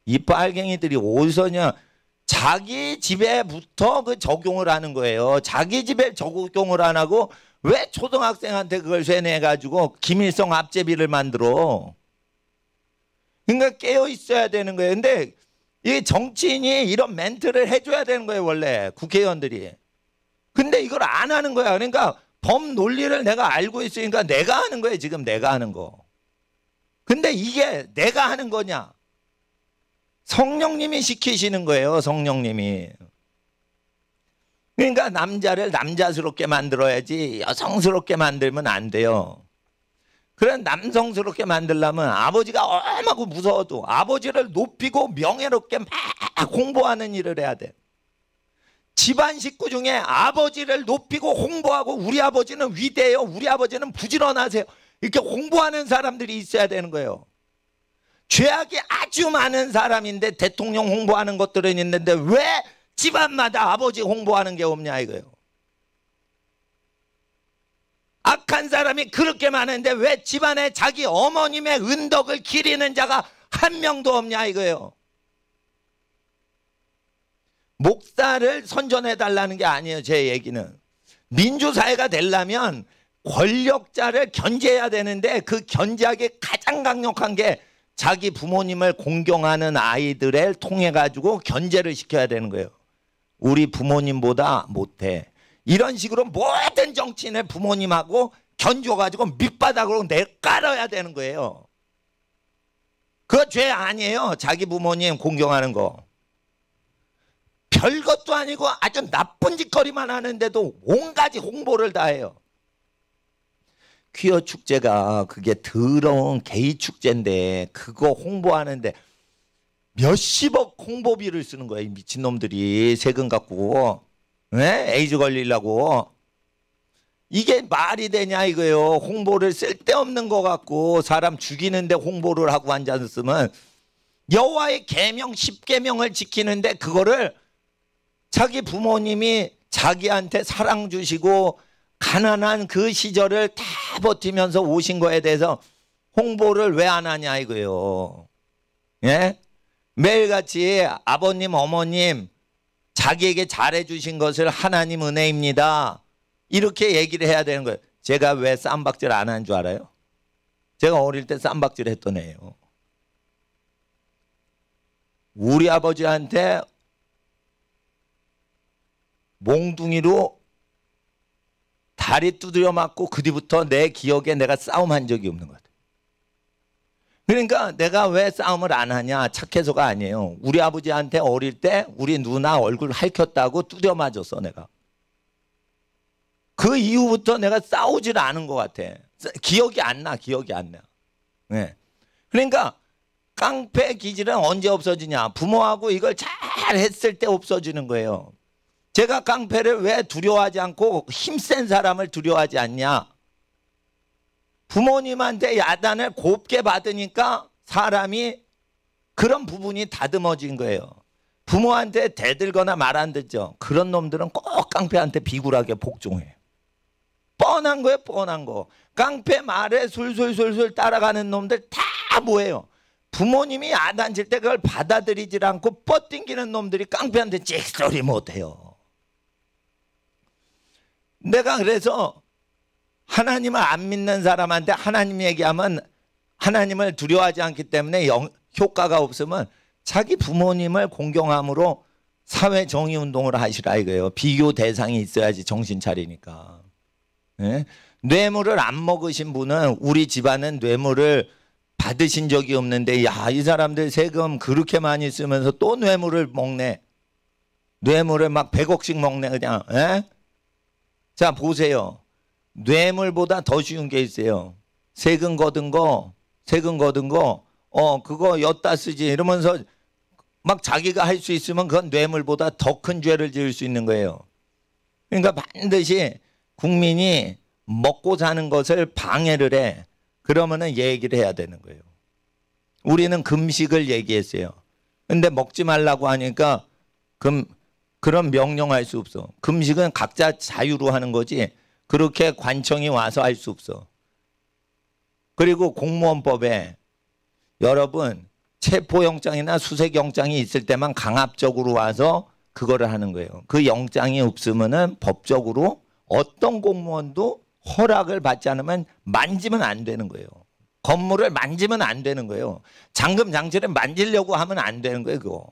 이 빨갱이들이 어디서냐? 자기 집에부터 그 적용을 하는 거예요. 자기 집에 적용을 안 하고 왜 초등학생한테 그걸 쇠뇌해가지고 김일성 앞제비를 만들어? 그러니까 깨어 있어야 되는 거예요. 근데 이 정치인이 이런 멘트를 해줘야 되는 거예요. 원래 국회의원들이. 근데 이걸 안 하는 거야. 그러니까 법 논리를 내가 알고 있으니까 내가 하는 거예요. 지금 내가 하는 거. 근데 이게 내가 하는 거냐? 성령님이 시키시는 거예요. 성령님이. 그러니까 남자를 남자스럽게 만들어야지 여성스럽게 만들면 안 돼요. 그래 남성스럽게 만들려면 아버지가 얼마나 무서워도 아버지를 높이고 명예롭게 막 홍보하는 일을 해야 돼. 집안 식구 중에 아버지를 높이고 홍보하고 우리 아버지는 위대해요, 우리 아버지는 부지런하세요, 이렇게 홍보하는 사람들이 있어야 되는 거예요. 죄악이 아주 많은 사람인데 대통령 홍보하는 것들은 있는데 왜 집안마다 아버지 홍보하는 게 없냐 이거예요. 악한 사람이 그렇게 많은데 왜 집안에 자기 어머님의 은덕을 기리는 자가 한 명도 없냐 이거예요. 목사를 선전해 달라는 게 아니에요. 제 얘기는 민주사회가 되려면 권력자를 견제해야 되는데 그 견제하기 가장 강력한 게 자기 부모님을 공경하는 아이들을 통해 가지고 견제를 시켜야 되는 거예요. 우리 부모님보다 못해. 이런 식으로 모든 정치인의 부모님하고 견줘가지고 밑바닥으로 내깔아야 되는 거예요. 그거 죄 아니에요. 자기 부모님 공경하는 거. 별것도 아니고 아주 나쁜 짓거리만 하는데도 온가지 홍보를 다 해요. 퀴어 축제가 그게 더러운 게이 축제인데 그거 홍보하는데 몇십억 홍보비를 쓰는 거야. 이 미친놈들이 세금 갖고 에이즈 걸리려고. 이게 말이 되냐 이거예요. 홍보를 쓸데없는 거 갖고 사람 죽이는데 홍보를 하고 앉았으면 여호와의 계명 10계명을 지키는데 그거를 자기 부모님이 자기한테 사랑 주시고 가난한 그 시절을 다 버티면서 오신 거에 대해서 홍보를 왜 안 하냐 이거예요. 매일같이 아버님 어머님 자기에게 잘해주신 것을 하나님 은혜입니다 이렇게 얘기를 해야 되는 거예요. 제가 왜 쌈박질 안 한 줄 알아요? 제가 어릴 때 쌈박질 했던 애예요. 우리 아버지한테 몽둥이로 다리 두드려 맞고 그 뒤부터 내 기억에 내가 싸움한 적이 없는 것 같아요. 그러니까 내가 왜 싸움을 안 하냐 착해서가 아니에요. 우리 아버지한테 어릴 때 우리 누나 얼굴 핥혔다고 두드려 맞았어 내가. 그 이후부터 내가 싸우질 않은 것 같아. 기억이 안 나. 기억이 안 나. 네. 그러니까 깡패 기질은 언제 없어지냐. 부모하고 이걸 잘 했을 때 없어지는 거예요. 제가 깡패를 왜 두려워하지 않고 힘센 사람을 두려워하지 않냐. 부모님한테 야단을 곱게 받으니까 사람이 그런 부분이 다듬어진 거예요. 부모한테 대들거나 말 안 듣죠. 그런 놈들은 꼭 깡패한테 비굴하게 복종해요. 뻔한 거예요. 뻔한 거. 깡패 말에 술술술술 따라가는 놈들 다 뭐예요. 부모님이 야단칠 때 그걸 받아들이질 않고 뻗팅기는 놈들이 깡패한테 찍소리 못해요. 내가 그래서 하나님을 안 믿는 사람한테 하나님 얘기하면 하나님을 두려워하지 않기 때문에 효과가 없으면 자기 부모님을 공경함으로 사회 정의 운동을 하시라 이거예요. 비교 대상이 있어야지 정신 차리니까. 예? 뇌물을 안 먹으신 분은 우리 집안은 뇌물을 받으신 적이 없는데 야, 이 사람들 세금 그렇게 많이 쓰면서 또 뇌물을 먹네. 뇌물을 막 100억씩 먹네 그냥. 예? 자 보세요. 뇌물보다 더 쉬운 게 있어요. 세금 거둔 거 그거 엿다 쓰지 이러면서 막 자기가 할 수 있으면 그건 뇌물보다 더 큰 죄를 지을 수 있는 거예요. 그러니까 반드시 국민이 먹고 사는 것을 방해를 해. 그러면은 얘기를 해야 되는 거예요. 우리는 금식을 얘기했어요. 근데 먹지 말라고 하니까 그런 명령할 수 없어. 금식은 각자 자유로 하는 거지 그렇게 관청이 와서 할 수 없어. 그리고 공무원법에 여러분 체포영장이나 수색영장이 있을 때만 강압적으로 와서 그거를 하는 거예요. 그 영장이 없으면은 법적으로 어떤 공무원도 허락을 받지 않으면 만지면 안 되는 거예요. 건물을 만지면 안 되는 거예요. 잠금 장치를 만지려고 하면 안 되는 거예요. 그거.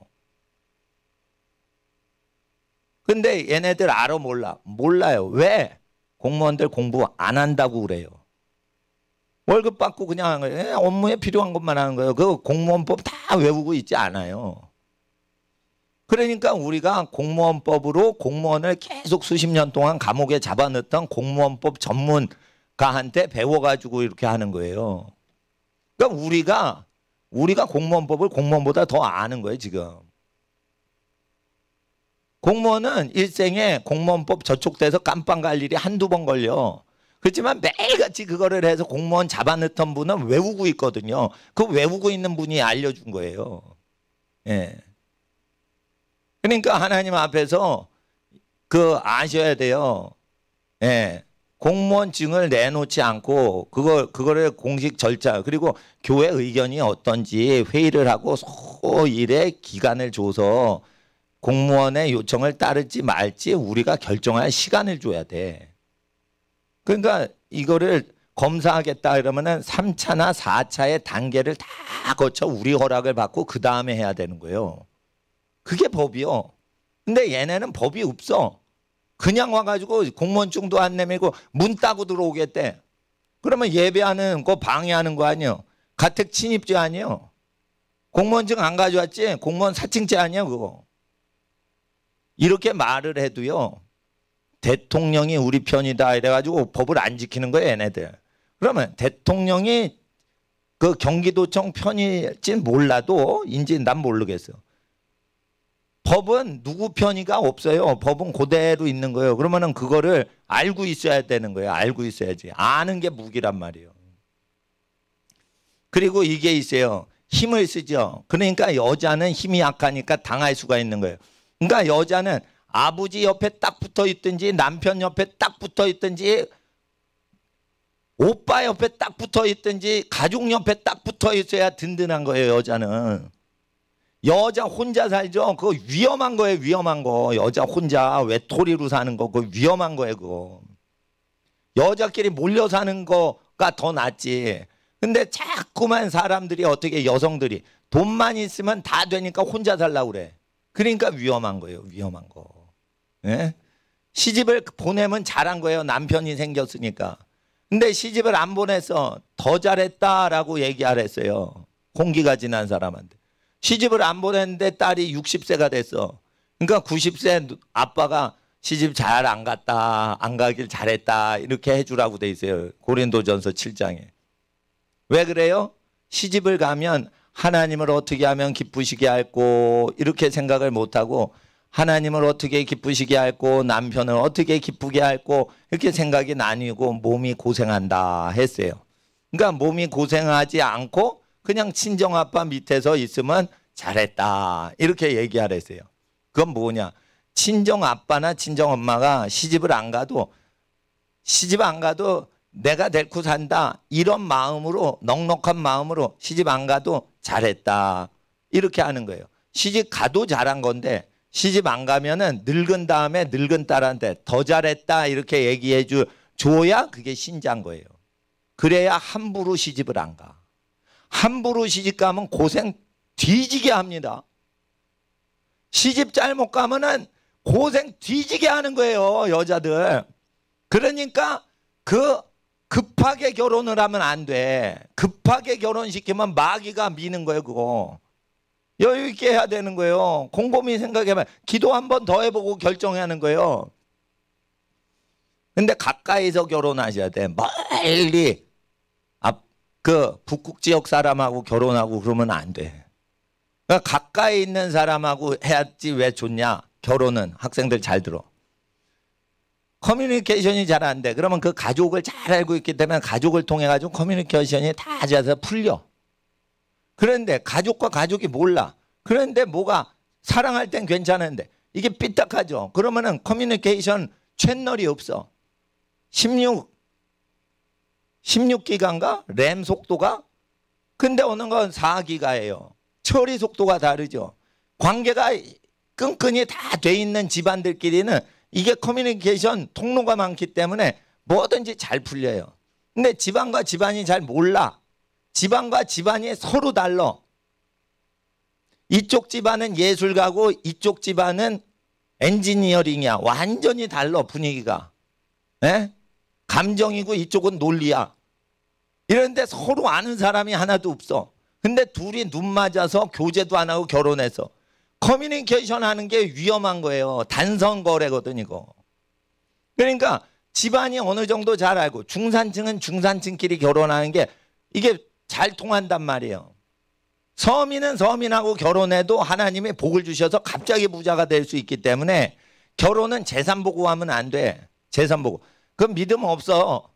근데 얘네들 알아 몰라? 몰라요. 왜? 공무원들 공부 안 한다고 그래요. 월급 받고 그냥 업무에 필요한 것만 하는 거예요. 그 공무원법 다 외우고 있지 않아요. 그러니까 우리가 공무원법으로 공무원을 계속 수십 년 동안 감옥에 잡아넣던 공무원법 전문가한테 배워가지고 이렇게 하는 거예요. 그러니까 우리가 공무원법을 공무원보다 더 아는 거예요 지금. 공무원은 일생에 공무원법 저촉돼서 깜빵 갈 일이 한두 번 걸려. 그렇지만 매일같이 그거를 해서 공무원 잡아넣던 분은 외우고 있거든요. 그 외우고 있는 분이 알려준 거예요. 예. 그러니까 하나님 앞에서 아셔야 돼요. 예. 공무원증을 내놓지 않고 그거를 공식 절차 그리고 교회 의견이 어떤지 회의를 하고 소일의 기간을 줘서 공무원의 요청을 따를지 말지 우리가 결정할 시간을 줘야 돼. 그러니까 이거를 검사하겠다 그러면은 3차나 4차의 단계를 다 거쳐 우리 허락을 받고 그 다음에 해야 되는 거예요. 그게 법이요. 근데 얘네는 법이 없어. 그냥 와가지고 공무원증도 안 내밀고 문 따고 들어오겠대. 그러면 예배하는 거 방해하는 거 아니에요. 가택 침입죄 아니에요. 공무원증 안 가져왔지? 공무원 사칭죄 아니에요 그거. 이렇게 말을 해도요. 대통령이 우리 편이다 이래가지고 법을 안 지키는 거예요 얘네들. 그러면 대통령이 그 경기도청 편일진 몰라도 인지 난 모르겠어. 법은 누구 편의가 없어요. 법은 그대로 있는 거예요. 그러면은 그거를 알고 있어야 되는 거예요. 알고 있어야지. 아는 게 무기란 말이에요. 그리고 이게 있어요. 힘을 쓰죠. 그러니까 여자는 힘이 약하니까 당할 수가 있는 거예요. 그러니까 여자는 아버지 옆에 딱 붙어 있든지 남편 옆에 딱 붙어 있든지 오빠 옆에 딱 붙어 있든지 가족 옆에 딱 붙어 있어야 든든한 거예요. 여자는. 여자 혼자 살죠. 그거 위험한 거예요. 위험한 거. 여자 혼자 외톨이로 사는 거 그거 위험한 거예요. 그거. 여자끼리 몰려 사는 거가 더 낫지. 근데 자꾸만 사람들이 어떻게 여성들이 돈만 있으면 다 되니까 혼자 살라고 그래. 그러니까 위험한 거예요. 위험한 거. 예? 시집을 보내면 잘한 거예요. 남편이 생겼으니까. 근데 시집을 안 보내서 더 잘했다라고 얘기하랬어요. 공기가 지난 사람한테. 시집을 안 보냈는데 딸이 60세가 됐어. 그러니까 90세 아빠가 시집 잘 안 갔다. 안 가길 잘했다. 이렇게 해주라고 돼 있어요. 고린도전서 7장에. 왜 그래요? 시집을 가면 하나님을 어떻게 하면 기쁘시게 할고 이렇게 생각을 못하고 하나님을 어떻게 기쁘시게 할고 남편을 어떻게 기쁘게 할고 이렇게 생각이 나뉘고 몸이 고생한다 했어요. 그러니까 몸이 고생하지 않고 그냥 친정아빠 밑에서 있으면 잘했다 이렇게 얘기하랬어요. 그건 뭐냐? 친정아빠나 친정엄마가 시집 안 가도 내가 데리고 산다 이런 마음으로 넉넉한 마음으로 시집 안 가도 잘했다 이렇게 하는 거예요. 시집 가도 잘한 건데 시집 안 가면은 늙은 다음에 늙은 딸한테 더 잘했다 이렇게 얘기해 줘야 그게 신자인 거예요. 그래야 함부로 시집을 안 가. 함부로 시집 가면 고생 뒤지게 합니다. 시집 잘못 가면은 고생 뒤지게 하는 거예요, 여자들. 그러니까 급하게 결혼을 하면 안 돼. 급하게 결혼시키면 마귀가 미는 거예요, 그거. 여유 있게 해야 되는 거예요. 곰곰이 생각해봐. 기도 한 번 더 해보고 결정해야 하는 거예요. 근데 가까이서 결혼하셔야 돼. 멀리 그 북극 지역 사람하고 결혼하고 그러면 안 돼. 그러니까 가까이 있는 사람하고 해야지. 왜 좋냐? 결혼은 학생들 잘 들어. 커뮤니케이션이 잘 안 돼. 그러면 그 가족을 잘 알고 있기 때문에 가족을 통해 가지고 커뮤니케이션이 다 잘해서 풀려. 그런데 가족과 가족이 몰라. 그런데 뭐가 사랑할 땐 괜찮은데 이게 삐딱하죠. 그러면은 커뮤니케이션 채널이 없어. 16기가인가? 램 속도가? 근데 어느 건 4기가예요. 처리 속도가 다르죠. 관계가 끈끈이 다 돼 있는 집안들끼리는 이게 커뮤니케이션 통로가 많기 때문에 뭐든지 잘 풀려요. 근데 집안과 집안이 잘 몰라. 집안과 집안이 서로 달라. 이쪽 집안은 예술가고 이쪽 집안은 엔지니어링이야. 완전히 달라, 분위기가. 에? 감정이고 이쪽은 논리야. 이런데 서로 아는 사람이 하나도 없어. 근데 둘이 눈 맞아서 교제도 안 하고 결혼해서 커뮤니케이션 하는 게 위험한 거예요. 단선 거래거든 이거. 그러니까 집안이 어느 정도 잘 알고 중산층은 중산층끼리 결혼하는 게 이게 잘 통한단 말이에요. 서민은 서민하고 결혼해도 하나님이 복을 주셔서 갑자기 부자가 될 수 있기 때문에 결혼은 재산 보고하면 안 돼. 재산 보고. 그건 믿음 없어.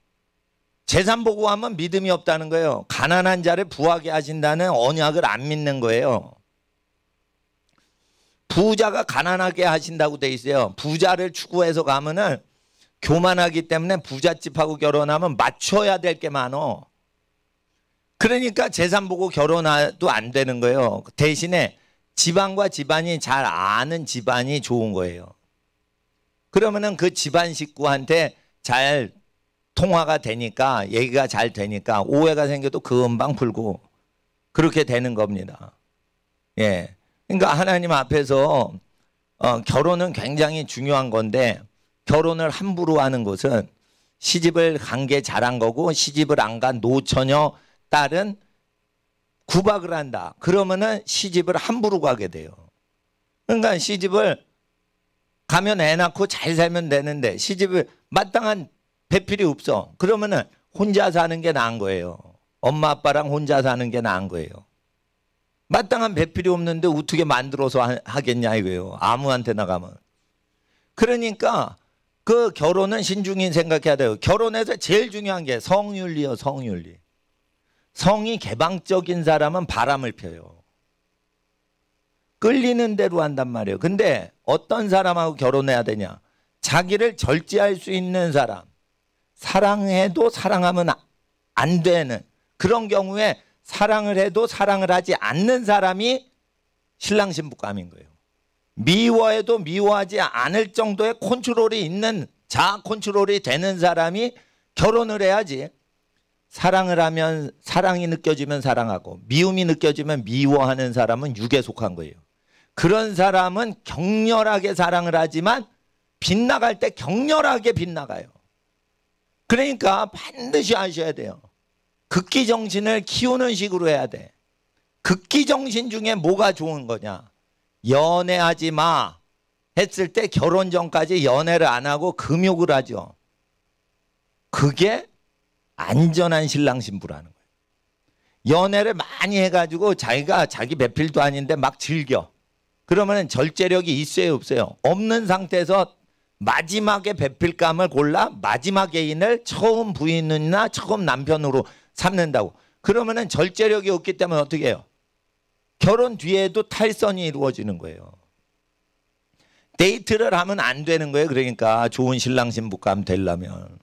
재산 보고하면 믿음이 없다는 거예요. 가난한 자를 부하게 하신다는 언약을 안 믿는 거예요. 부자가 가난하게 하신다고 돼 있어요. 부자를 추구해서 가면은 교만하기 때문에 부잣집하고 결혼하면 맞춰야 될 게 많어. 그러니까 재산 보고 결혼해도 안 되는 거예요. 대신에 집안과 집안이 잘 아는 집안이 좋은 거예요. 그러면은 그 집안 식구한테 잘 통화가 되니까, 얘기가 잘 되니까 오해가 생겨도 금방 풀고 그렇게 되는 겁니다. 예. 그러니까 하나님 앞에서 결혼은 굉장히 중요한 건데 결혼을 함부로 하는 것은 시집을 간 게 잘한 거고 시집을 안 간 노처녀 딸은 구박을 한다. 그러면은 시집을 함부로 가게 돼요. 그러니까 시집을 가면 애 낳고 잘 살면 되는데 시집을 마땅한 배필이 없어. 그러면은 혼자 사는 게 나은 거예요. 엄마 아빠랑 혼자 사는 게 나은 거예요. 마땅한 배필이 없는데 어떻게 만들어서 하겠냐 이거예요. 아무한테나 가면. 그러니까 그 결혼은 신중히 생각해야 돼요. 결혼에서 제일 중요한 게 성윤리요. 성윤리. 성이 개방적인 사람은 바람을 펴요. 끌리는 대로 한단 말이에요. 근데 어떤 사람하고 결혼해야 되냐? 자기를 절제할 수 있는 사람. 사랑해도 사랑하면 안 되는 그런 경우에 사랑을 해도 사랑을 하지 않는 사람이 신랑 신부감인 거예요. 미워해도 미워하지 않을 정도의 컨트롤이 있는, 자아 컨트롤이 되는 사람이 결혼을 해야지. 사랑을 하면 사랑이 느껴지면 사랑하고 미움이 느껴지면 미워하는 사람은 육에 속한 거예요. 그런 사람은 격렬하게 사랑을 하지만 빗나갈 때 격렬하게 빗나가요. 그러니까 반드시 아셔야 돼요. 극기정신을 키우는 식으로 해야 돼. 극기정신 중에 뭐가 좋은 거냐? 연애하지 마 했을 때 결혼 전까지 연애를 안 하고 금욕을 하죠. 그게 안전한 신랑 신부라는 거예요. 연애를 많이 해가지고 자기가 자기 배필도 아닌데 막 즐겨. 그러면 절제력이 있어요 없어요? 없는 상태에서 마지막에 배필감을 골라 마지막 애인을 처음 부인이나 처음 남편으로 삼는다고. 그러면은 절제력이 없기 때문에 어떻게 해요? 결혼 뒤에도 탈선이 이루어지는 거예요. 데이트를 하면 안 되는 거예요. 그러니까 좋은 신랑 신부감 되려면.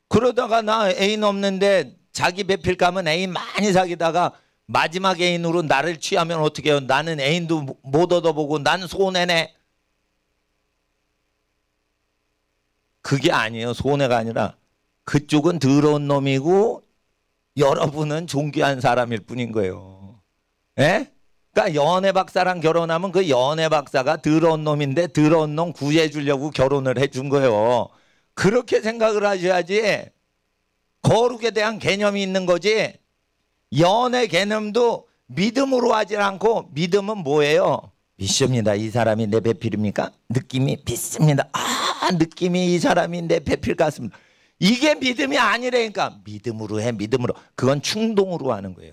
그러다가 나 애인 없는데 자기 배필감은 애인 많이 사귀다가 마지막 애인으로 나를 취하면 어떻게 해요? 나는 애인도 못 얻어보고 난 손해네. 그게 아니에요. 손해가 아니라 그쪽은 더러운 놈이고 여러분은 존귀한 사람일 뿐인 거예요. 예? 그러니까 연애 박사랑 결혼하면 그 연애 박사가 더러운 놈인데 더러운 놈 구해 주려고 결혼을 해준 거예요. 그렇게 생각을 하셔야지 거룩에 대한 개념이 있는 거지. 연애 개념도 믿음으로 하지 않고, 믿음은 뭐예요? 믿습니다. 이 사람이 내 배필입니까? 느낌이 비슷합니다. 아, 느낌이 이 사람이 내 배필 같습니다. 이게 믿음이 아니라니까. 믿음으로 해, 믿음으로. 그건 충동으로 하는 거예요.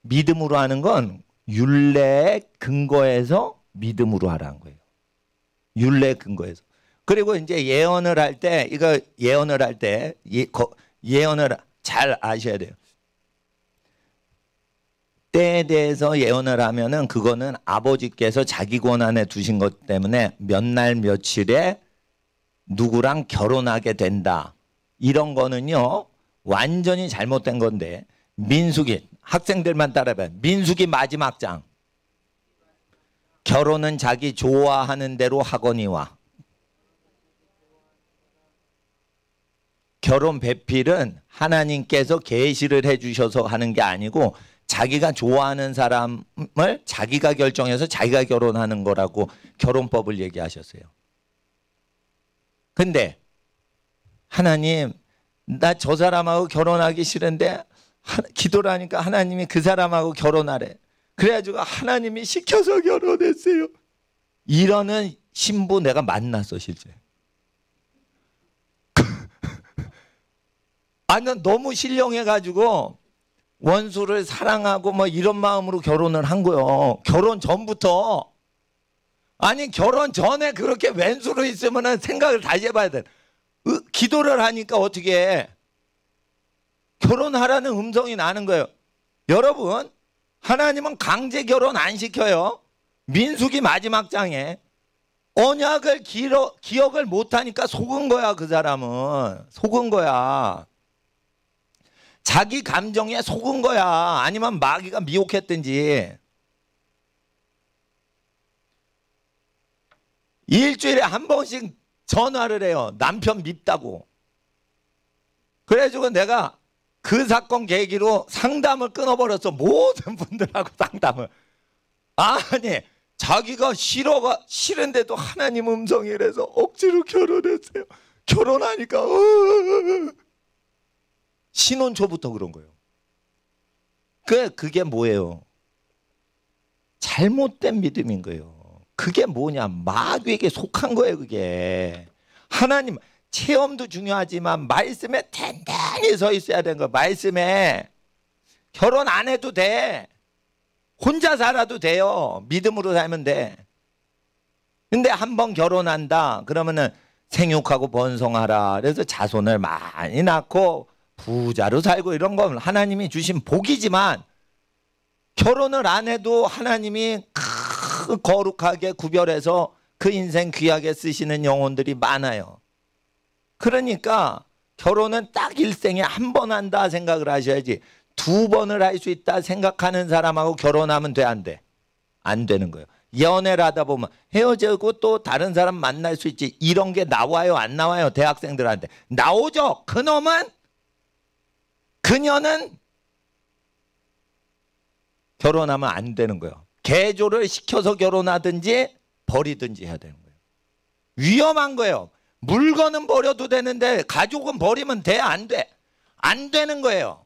믿음으로 하는 건 율례에 근거해서 믿음으로 하라는 거예요. 율례에 근거해서. 그리고 이제 예언을 할 때, 이거 예언을 할 때 예언을 잘 아셔야 돼요. 때에 대해서 예언을 하면은 그거는 아버지께서 자기 권한에 두신 것 때문에 몇 날 며칠에 누구랑 결혼하게 된다. 이런 거는요 완전히 잘못된 건데, 민수기, 학생들만 따라해봐요. 민수기 마지막 장. 결혼은 자기 좋아하는 대로 하거니와. 결혼 배필은 하나님께서 계시를 해주셔서 하는 게 아니고 자기가 좋아하는 사람을 자기가 결정해서 자기가 결혼하는 거라고 결혼법을 얘기하셨어요. 근데 하나님, 나 저 사람하고 결혼하기 싫은데 기도를 하니까 하나님이 그 사람하고 결혼하래. 그래가지고 하나님이 시켜서 결혼했어요. 이러는 신부 내가 만났어 실제. 아니 너무 신령해가지고 원수를 사랑하고 뭐 이런 마음으로 결혼을 한 거예요. 결혼 전부터. 아니 결혼 전에 그렇게 왼수로 있으면 생각을 다시 해봐야 돼. 기도를 하니까 어떻게 해? 결혼하라는 음성이 나는 거예요. 여러분, 하나님은 강제 결혼 안 시켜요. 민수기 마지막 장에 언약을 기억을 못하니까 속은 거야. 그 사람은 속은 거야. 자기 감정에 속은 거야. 아니면 마귀가 미혹했든지. 일주일에 한 번씩 전화를 해요. 남편 밉다고. 그래가지고 내가 그 사건 계기로 상담을 끊어버렸어. 모든 분들하고 상담을. 아니 자기가 싫은데도 하나님 음성이라서 억지로 결혼했어요. 결혼하니까 신혼 초부터 그런 거예요. 그게 뭐예요? 잘못된 믿음인 거예요. 그게 뭐냐? 마귀에게 속한 거예요. 그게 하나님 체험도 중요하지만 말씀에 단단히 서 있어야 되는 거예요. 말씀에 결혼 안 해도 돼. 혼자 살아도 돼요. 믿음으로 살면 돼. 근데 한번 결혼한다 그러면은 생육하고 번성하라. 그래서 자손을 많이 낳고 부자로 살고 이런 건 하나님이 주신 복이지만, 결혼을 안 해도 하나님이 거룩하게 구별해서 그 인생 귀하게 쓰시는 영혼들이 많아요. 그러니까 결혼은 딱 일생에 한 번 한다 생각을 하셔야지, 두 번을 할 수 있다 생각하는 사람하고 결혼하면 돼, 안 돼? 안 되는 거예요. 연애를 하다 보면 헤어지고 또 다른 사람 만날 수 있지. 이런 게 나와요, 안 나와요? 대학생들한테 나오죠. 그녀는 결혼하면 안 되는 거예요. 개조를 시켜서 결혼하든지 버리든지 해야 되는 거예요. 위험한 거예요. 물건은 버려도 되는데 가족은 버리면 돼, 안 돼? 안 되는 거예요.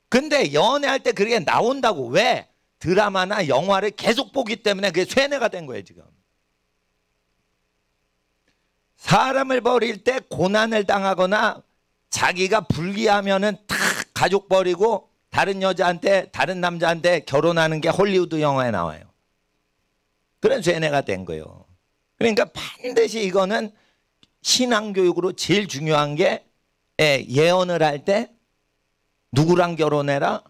근데 연애할 때 그게 나온다고. 왜? 드라마나 영화를 계속 보기 때문에 그게 쇠뇌가 된 거예요. 지금 사람을 버릴 때 고난을 당하거나 자기가 불귀하면은 다 가족 버리고 다른 여자한테, 다른 남자한테 결혼하는 게 헐리우드 영화에 나와요. 그런 쇠뇌가 된 거예요. 그러니까 반드시 이거는 신앙교육으로 제일 중요한 게, 예언을 할 때 누구랑 결혼해라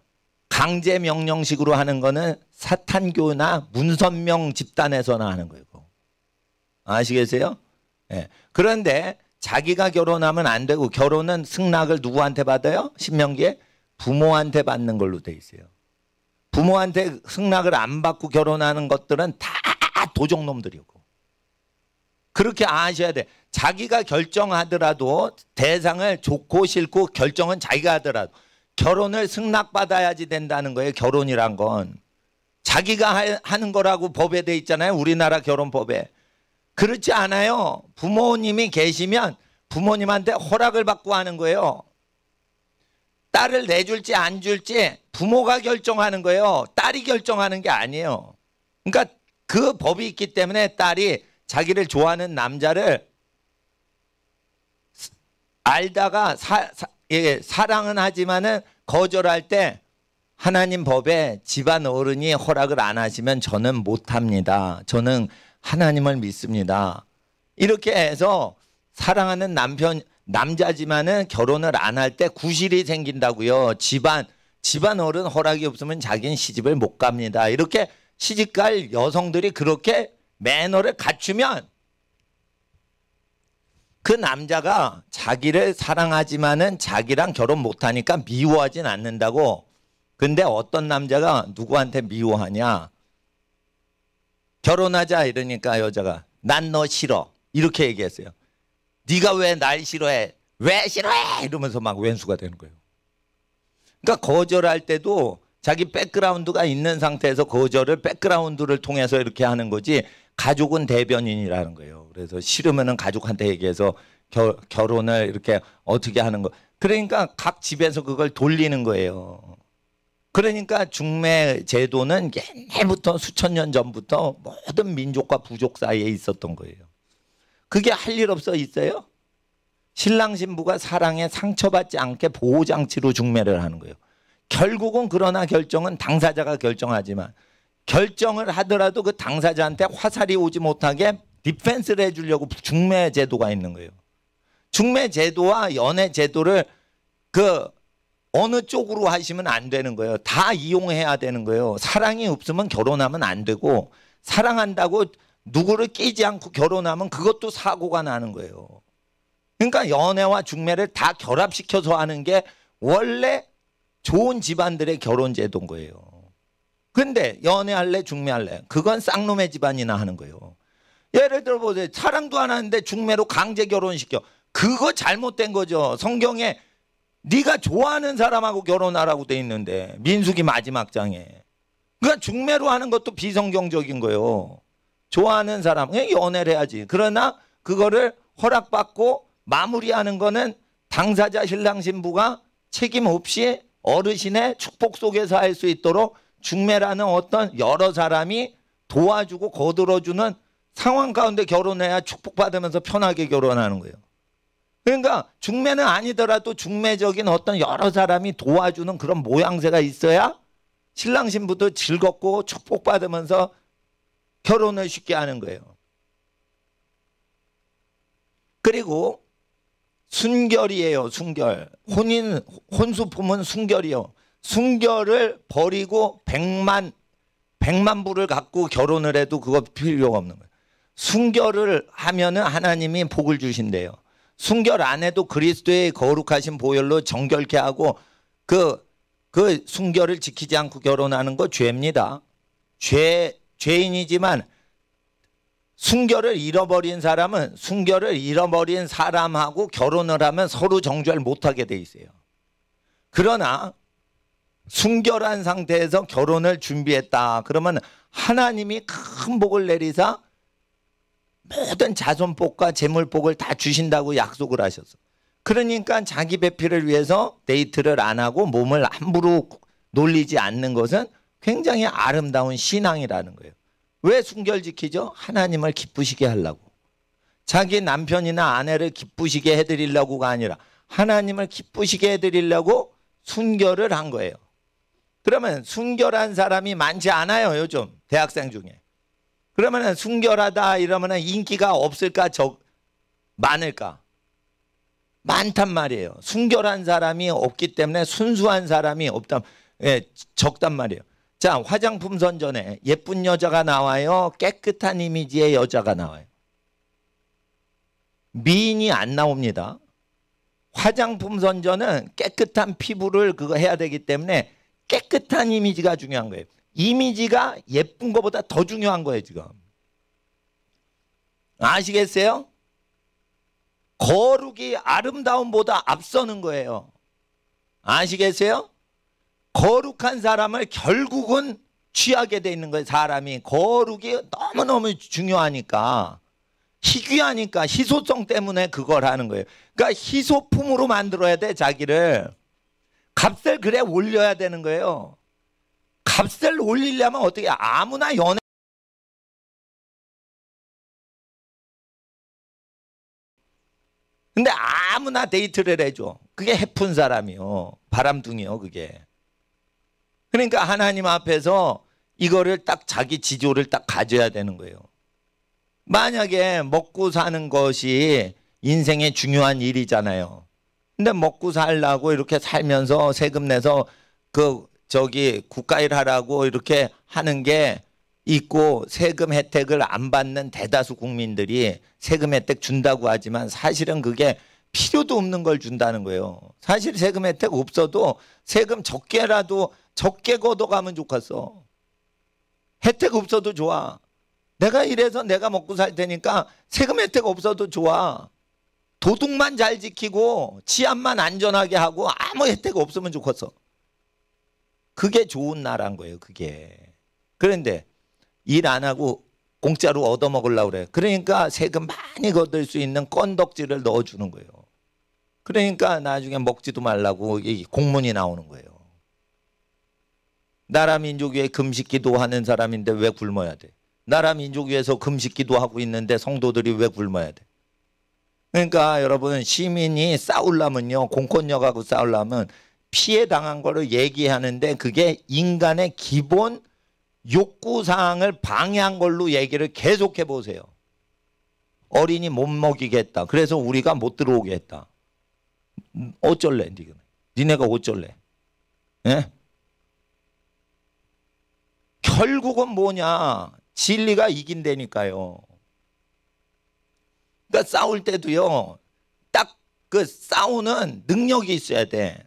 강제 명령식으로 하는 거는 사탄교나 문선명 집단에서나 하는 거예요. 아시겠어요? 그런데 자기가 결혼하면 안 되고, 결혼은 승낙을 누구한테 받아요? 신명기에 부모한테 받는 걸로 돼 있어요. 부모한테 승낙을 안 받고 결혼하는 것들은 다 도적놈들이고. 그렇게 아셔야 돼. 자기가 결정하더라도, 대상을 좋고 싫고 결정은 자기가 하더라도 결혼을 승낙받아야지 된다는 거예요. 결혼이란 건 자기가 하는 거라고 법에 돼 있잖아요. 우리나라 결혼법에. 그렇지 않아요. 부모님이 계시면 부모님한테 허락을 받고 하는 거예요. 딸을 내줄지 안 줄지 부모가 결정하는 거예요. 딸이 결정하는 게 아니에요. 그러니까 그 법이 있기 때문에 딸이 자기를 좋아하는 남자를 알다가 사랑은 하지만은 거절할 때 하나님 법에 집안 어른이 허락을 안 하시면 저는 못합니다. 저는 하나님을 믿습니다. 이렇게 해서 사랑하는 남자지만은 결혼을 안 할 때 구실이 생긴다고요. 집안 어른 허락이 없으면 자기는 시집을 못 갑니다. 이렇게 시집갈 여성들이 그렇게 매너를 갖추면 그 남자가 자기를 사랑하지만은 자기랑 결혼 못하니까 미워하진 않는다고. 근데 어떤 남자가 누구한테 미워하냐? 결혼하자 이러니까 여자가 난 너 싫어 이렇게 얘기했어요. 네가 왜 날 싫어해? 왜 싫어해? 이러면서 막 왼수가 되는 거예요. 그러니까 거절할 때도 자기 백그라운드가 있는 상태에서 거절을 백그라운드를 통해서 이렇게 하는 거지, 가족은 대변인이라는 거예요. 그래서 싫으면은 가족한테 얘기해서 결혼을 이렇게 어떻게 하는 거. 그러니까 각 집에서 그걸 돌리는 거예요. 그러니까 중매 제도는 옛날부터 수천 년 전부터 모든 민족과 부족 사이에 있었던 거예요. 그게 할 일 없어 있어요? 신랑 신부가 사랑에 상처받지 않게 보호장치로 중매를 하는 거예요. 결국은 그러나 결정은 당사자가 결정하지만 결정을 하더라도 그 당사자한테 화살이 오지 못하게 디펜스를 해주려고 중매 제도가 있는 거예요. 중매 제도와 연애 제도를 그 어느 쪽으로 하시면 안 되는 거예요. 다 이용해야 되는 거예요. 사랑이 없으면 결혼하면 안 되고, 사랑한다고 누구를 끼지 않고 결혼하면 그것도 사고가 나는 거예요. 그러니까 연애와 중매를 다 결합시켜서 하는 게 원래 좋은 집안들의 결혼 제도인 거예요. 근데 연애할래 중매할래 그건 쌍놈의 집안이나 하는 거예요. 예를 들어 보세요. 사랑도 안 하는데 중매로 강제 결혼시켜. 그거 잘못된 거죠. 성경에 네가 좋아하는 사람하고 결혼하라고 돼 있는데, 민수기 마지막 장에. 그러니까 중매로 하는 것도 비성경적인 거예요. 좋아하는 사람 연애를 해야지. 그러나 그거를 허락받고 마무리하는 거는 당사자 신랑 신부가 책임 없이 어르신의 축복 속에서 할 수 있도록 중매라는 어떤 여러 사람이 도와주고 거들어주는 상황 가운데 결혼해야 축복받으면서 편하게 결혼하는 거예요. 그러니까 중매는 아니더라도 중매적인 어떤 여러 사람이 도와주는 그런 모양새가 있어야 신랑 신부도 즐겁고 축복받으면서 결혼을 쉽게 하는 거예요. 그리고 순결이에요. 순결. 혼수품은 순결이요. 순결을 버리고 100만 불을 갖고 결혼을 해도 그거 필요가 없는 거예요. 순결을 하면은 하나님이 복을 주신대요. 순결 안 해도 그리스도의 거룩하신 보혈로 정결케 하고 그 순결을 지키지 않고 결혼하는 거 죄입니다. 죄인이지만 순결을 잃어버린 사람은 순결을 잃어버린 사람하고 결혼을 하면 서로 정죄를 못하게 돼 있어요. 그러나 순결한 상태에서 결혼을 준비했다 그러면 하나님이 큰 복을 내리사 모든 자손복과 재물복을 다 주신다고 약속을 하셨어. 그러니까 자기 배필을 위해서 데이트를 안 하고 몸을 함부로 놀리지 않는 것은 굉장히 아름다운 신앙이라는 거예요. 왜 순결 지키죠? 하나님을 기쁘시게 하려고. 자기 남편이나 아내를 기쁘시게 해드리려고가 아니라 하나님을 기쁘시게 해드리려고 순결을 한 거예요. 그러면 순결한 사람이 많지 않아요. 요즘 대학생 중에. 그러면 순결하다 이러면 인기가 없을까 많을까? 많단 말이에요. 순결한 사람이 없기 때문에 순수한 사람이 적단 말이에요. 자, 화장품 선전에 예쁜 여자가 나와요? 깨끗한 이미지의 여자가 나와요? 미인이 안 나옵니다. 화장품 선전은 깨끗한 피부를 그거 해야 되기 때문에 깨끗한 이미지가 중요한 거예요. 이미지가 예쁜 것보다 더 중요한 거예요, 지금. 아시겠어요? 거룩이 아름다움보다 앞서는 거예요. 아시겠어요? 거룩한 사람을 결국은 취하게 돼 있는 거예요. 사람이 거룩이 너무너무 중요하니까, 희귀하니까, 희소성 때문에 그걸 하는 거예요. 그러니까 희소품으로 만들어야 돼, 자기를. 값을 그래 올려야 되는 거예요. 값을 올리려면 어떻게, 아무나 연애, 근데 아무나 데이트를 해줘. 그게 해픈 사람이요. 바람둥이요, 그게. 그러니까 하나님 앞에서 이거를 딱 자기 지조를 딱 가져야 되는 거예요. 만약에 먹고 사는 것이 인생의 중요한 일이잖아요. 근데 먹고 살라고 이렇게 살면서 세금 내서 국가일 하라고 이렇게 하는 게 있고, 세금 혜택을 안 받는 대다수 국민들이 세금 혜택 준다고 하지만 사실은 그게 필요도 없는 걸 준다는 거예요. 사실 세금 혜택 없어도 세금 적게라도 적게 걷어가면 좋겠어. 혜택 없어도 좋아. 내가 이래서 내가 먹고 살 테니까 세금 혜택 없어도 좋아. 도둑만 잘 지키고 치안만 안전하게 하고 아무 혜택 없으면 좋겠어. 그게 좋은 나라인 거예요, 그게. 그런데 일 안 하고 공짜로 얻어먹으려고 그래. 그러니까 세금 많이 걷을 수 있는 건덕지를 넣어주는 거예요. 그러니까 나중에 먹지도 말라고 공문이 나오는 거예요. 나라 민족위에 금식기도 하는 사람인데 왜 굶어야 돼? 나라 민족위에서 금식기도 하고 있는데 성도들이 왜 굶어야 돼? 그러니까 여러분, 시민이 싸우려면요, 공권력하고 싸우려면 피해 당한 거를 얘기하는데 그게 인간의 기본 욕구사항을 방해한 걸로 얘기를 계속해 보세요. 어린이 못 먹이겠다. 그래서 우리가 못 들어오게 했다. 어쩔래? 니네가 어쩔래? 예? 결국은 뭐냐? 진리가 이긴다니까요. 그러니까 싸울 때도요, 딱 그 싸우는 능력이 있어야 돼.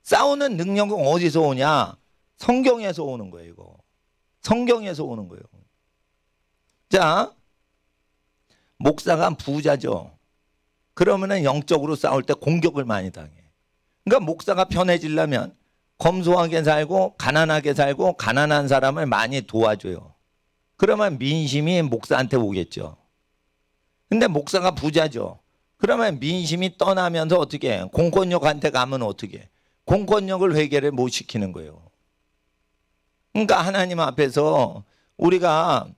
싸우는 능력은 어디서 오냐? 성경에서 오는 거예요, 이거. 성경에서 오는 거예요. 자, 목사가 부자죠. 그러면은 영적으로 싸울 때 공격을 많이 당해. 그러니까 목사가 편해지려면 검소하게 살고 가난하게 살고 가난한 사람을 많이 도와줘요. 그러면 민심이 목사한테 오겠죠. 근데 목사가 부자죠. 그러면 민심이 떠나면서 어떻게 해? 공권력한테 가면 어떻게 해? 공권력을 회개를 못 시키는 거예요. 그러니까 하나님 앞에서 우리가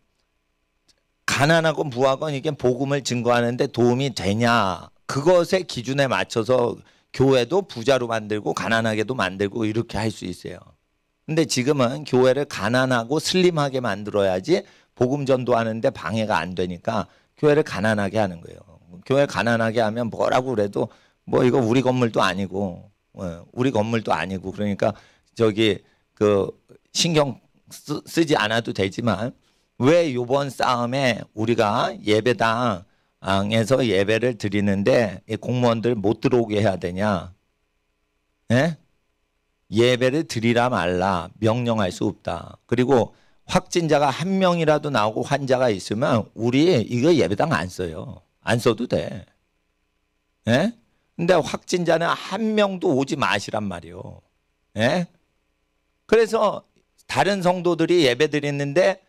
가난하건 부하건 이게 복음을 증거하는데 도움이 되냐, 그것의 기준에 맞춰서 교회도 부자로 만들고 가난하게도 만들고 이렇게 할 수 있어요. 근데 지금은 교회를 가난하고 슬림하게 만들어야지 복음 전도하는데 방해가 안 되니까 교회를 가난하게 하는 거예요. 교회 가난하게 하면 뭐라고 그래도 뭐 이거 우리 건물도 아니고, 우리 건물도 아니고, 그러니까 신경 쓰지 않아도 되지만 왜 이번 싸움에 우리가 예배당에서 예배를 드리는데 공무원들 못 들어오게 해야 되냐? 예? 예배를 드리라 말라 명령할 수 없다. 그리고 확진자가 한 명이라도 나오고 환자가 있으면 우리 이거 예배당 안 써요. 안 써도 돼. 예? 근데 확진자는 한 명도 오지 마시란 말이요. 예? 그래서 다른 성도들이 예배 드리는데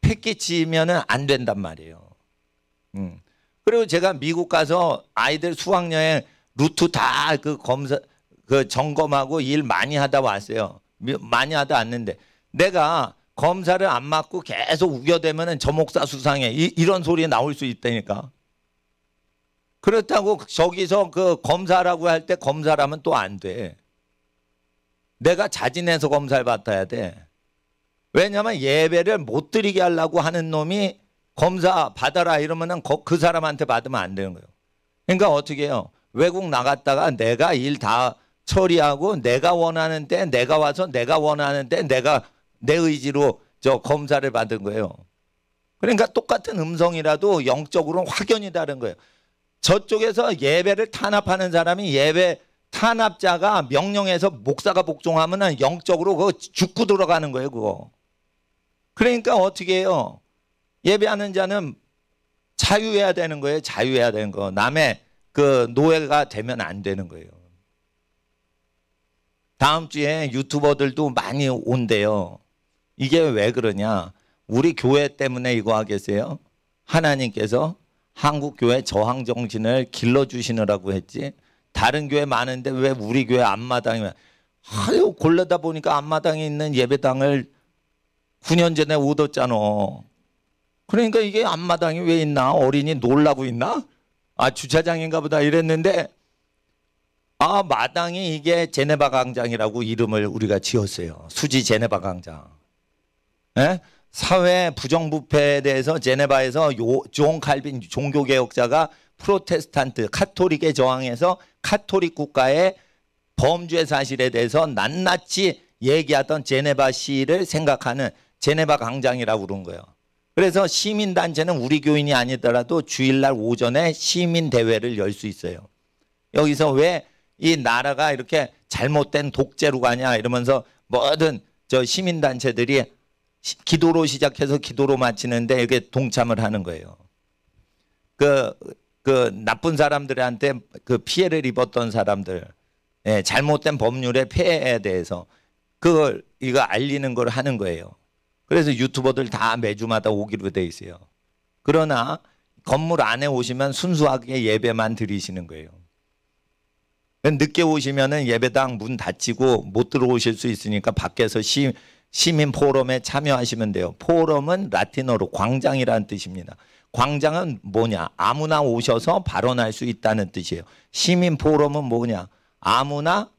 패키치면은 안 된단 말이에요. 그리고 제가 미국 가서 아이들 수학여행 루트 다 검사 점검하고 일 많이 하다 왔어요. 많이 하다 왔는데 내가 검사를 안 맞고 계속 우겨대면은 저 목사 수상해, 이런 소리 나올 수 있다니까. 그렇다고 저기서 검사라고 할 때 검사라면 또 안 돼. 내가 자진해서 검사를 받아야 돼. 왜냐하면 예배를 못 드리게 하려고 하는 놈이 검사 받아라 이러면은 그 사람한테 받으면 안 되는 거예요. 그러니까 어떻게 해요? 외국 나갔다가 내가 일 다 처리하고 내가 원하는 때 내가 와서 내가 원하는 때 내가 내 의지로 검사를 받은 거예요. 그러니까 똑같은 음성이라도 영적으로는 확연히 다른 거예요. 저쪽에서 예배를 탄압하는 사람이 예배 탄압자가 명령해서 목사가 복종하면은 영적으로 그거 죽고 들어가는 거예요, 그거. 그러니까 어떻게 해요? 예배하는 자는 자유해야 되는 거예요. 자유해야 되는 거. 남의 노예가 되면 안 되는 거예요. 다음 주에 유튜버들도 많이 온대요. 이게 왜 그러냐? 우리 교회 때문에 이거 하겠어요? 하나님께서 한국 교회 저항 정신을 길러주시느라고 했지. 다른 교회 많은데 왜 우리 교회 앞마당이면 아유 골라다 보니까 앞마당에 있는 예배당을 9년 전에 얻었잖아. 그러니까 이게 앞마당이 왜 있나? 어린이 놀라고 있나? 아 주차장인가 보다 이랬는데 아 마당이 이게 제네바 광장이라고 이름을 우리가 지었어요. 수지 제네바 광장. 예? 사회 부정부패에 대해서 제네바에서 존 칼빈 종교개혁자가 프로테스탄트 카톨릭에 저항해서 카톨릭 국가의 범죄 사실에 대해서 낱낱이 얘기하던 제네바시를 생각하는 제네바 광장이라고 그런 거예요. 그래서 시민단체는 우리 교인이 아니더라도 주일날 오전에 시민대회를 열 수 있어요. 여기서 왜 이 나라가 이렇게 잘못된 독재로 가냐 이러면서 뭐든 저 시민단체들이 기도로 시작해서 기도로 마치는데 이렇게 동참을 하는 거예요. 그 나쁜 사람들한테 그 피해를 입었던 사람들, 예, 잘못된 법률의 폐해에 대해서 그걸 이거 알리는 걸 하는 거예요. 그래서 유튜버들 다 매주마다 오기로 돼 있어요. 그러나 건물 안에 오시면 순수하게 예배만 드리시는 거예요. 늦게 오시면은 예배당 문 닫히고 못 들어오실 수 있으니까 밖에서 시민 포럼에 참여하시면 돼요. 포럼은 라틴어로 광장이라는 뜻입니다. 광장은 뭐냐? 아무나 오셔서 발언할 수 있다는 뜻이에요. 시민 포럼은 뭐냐? 아무나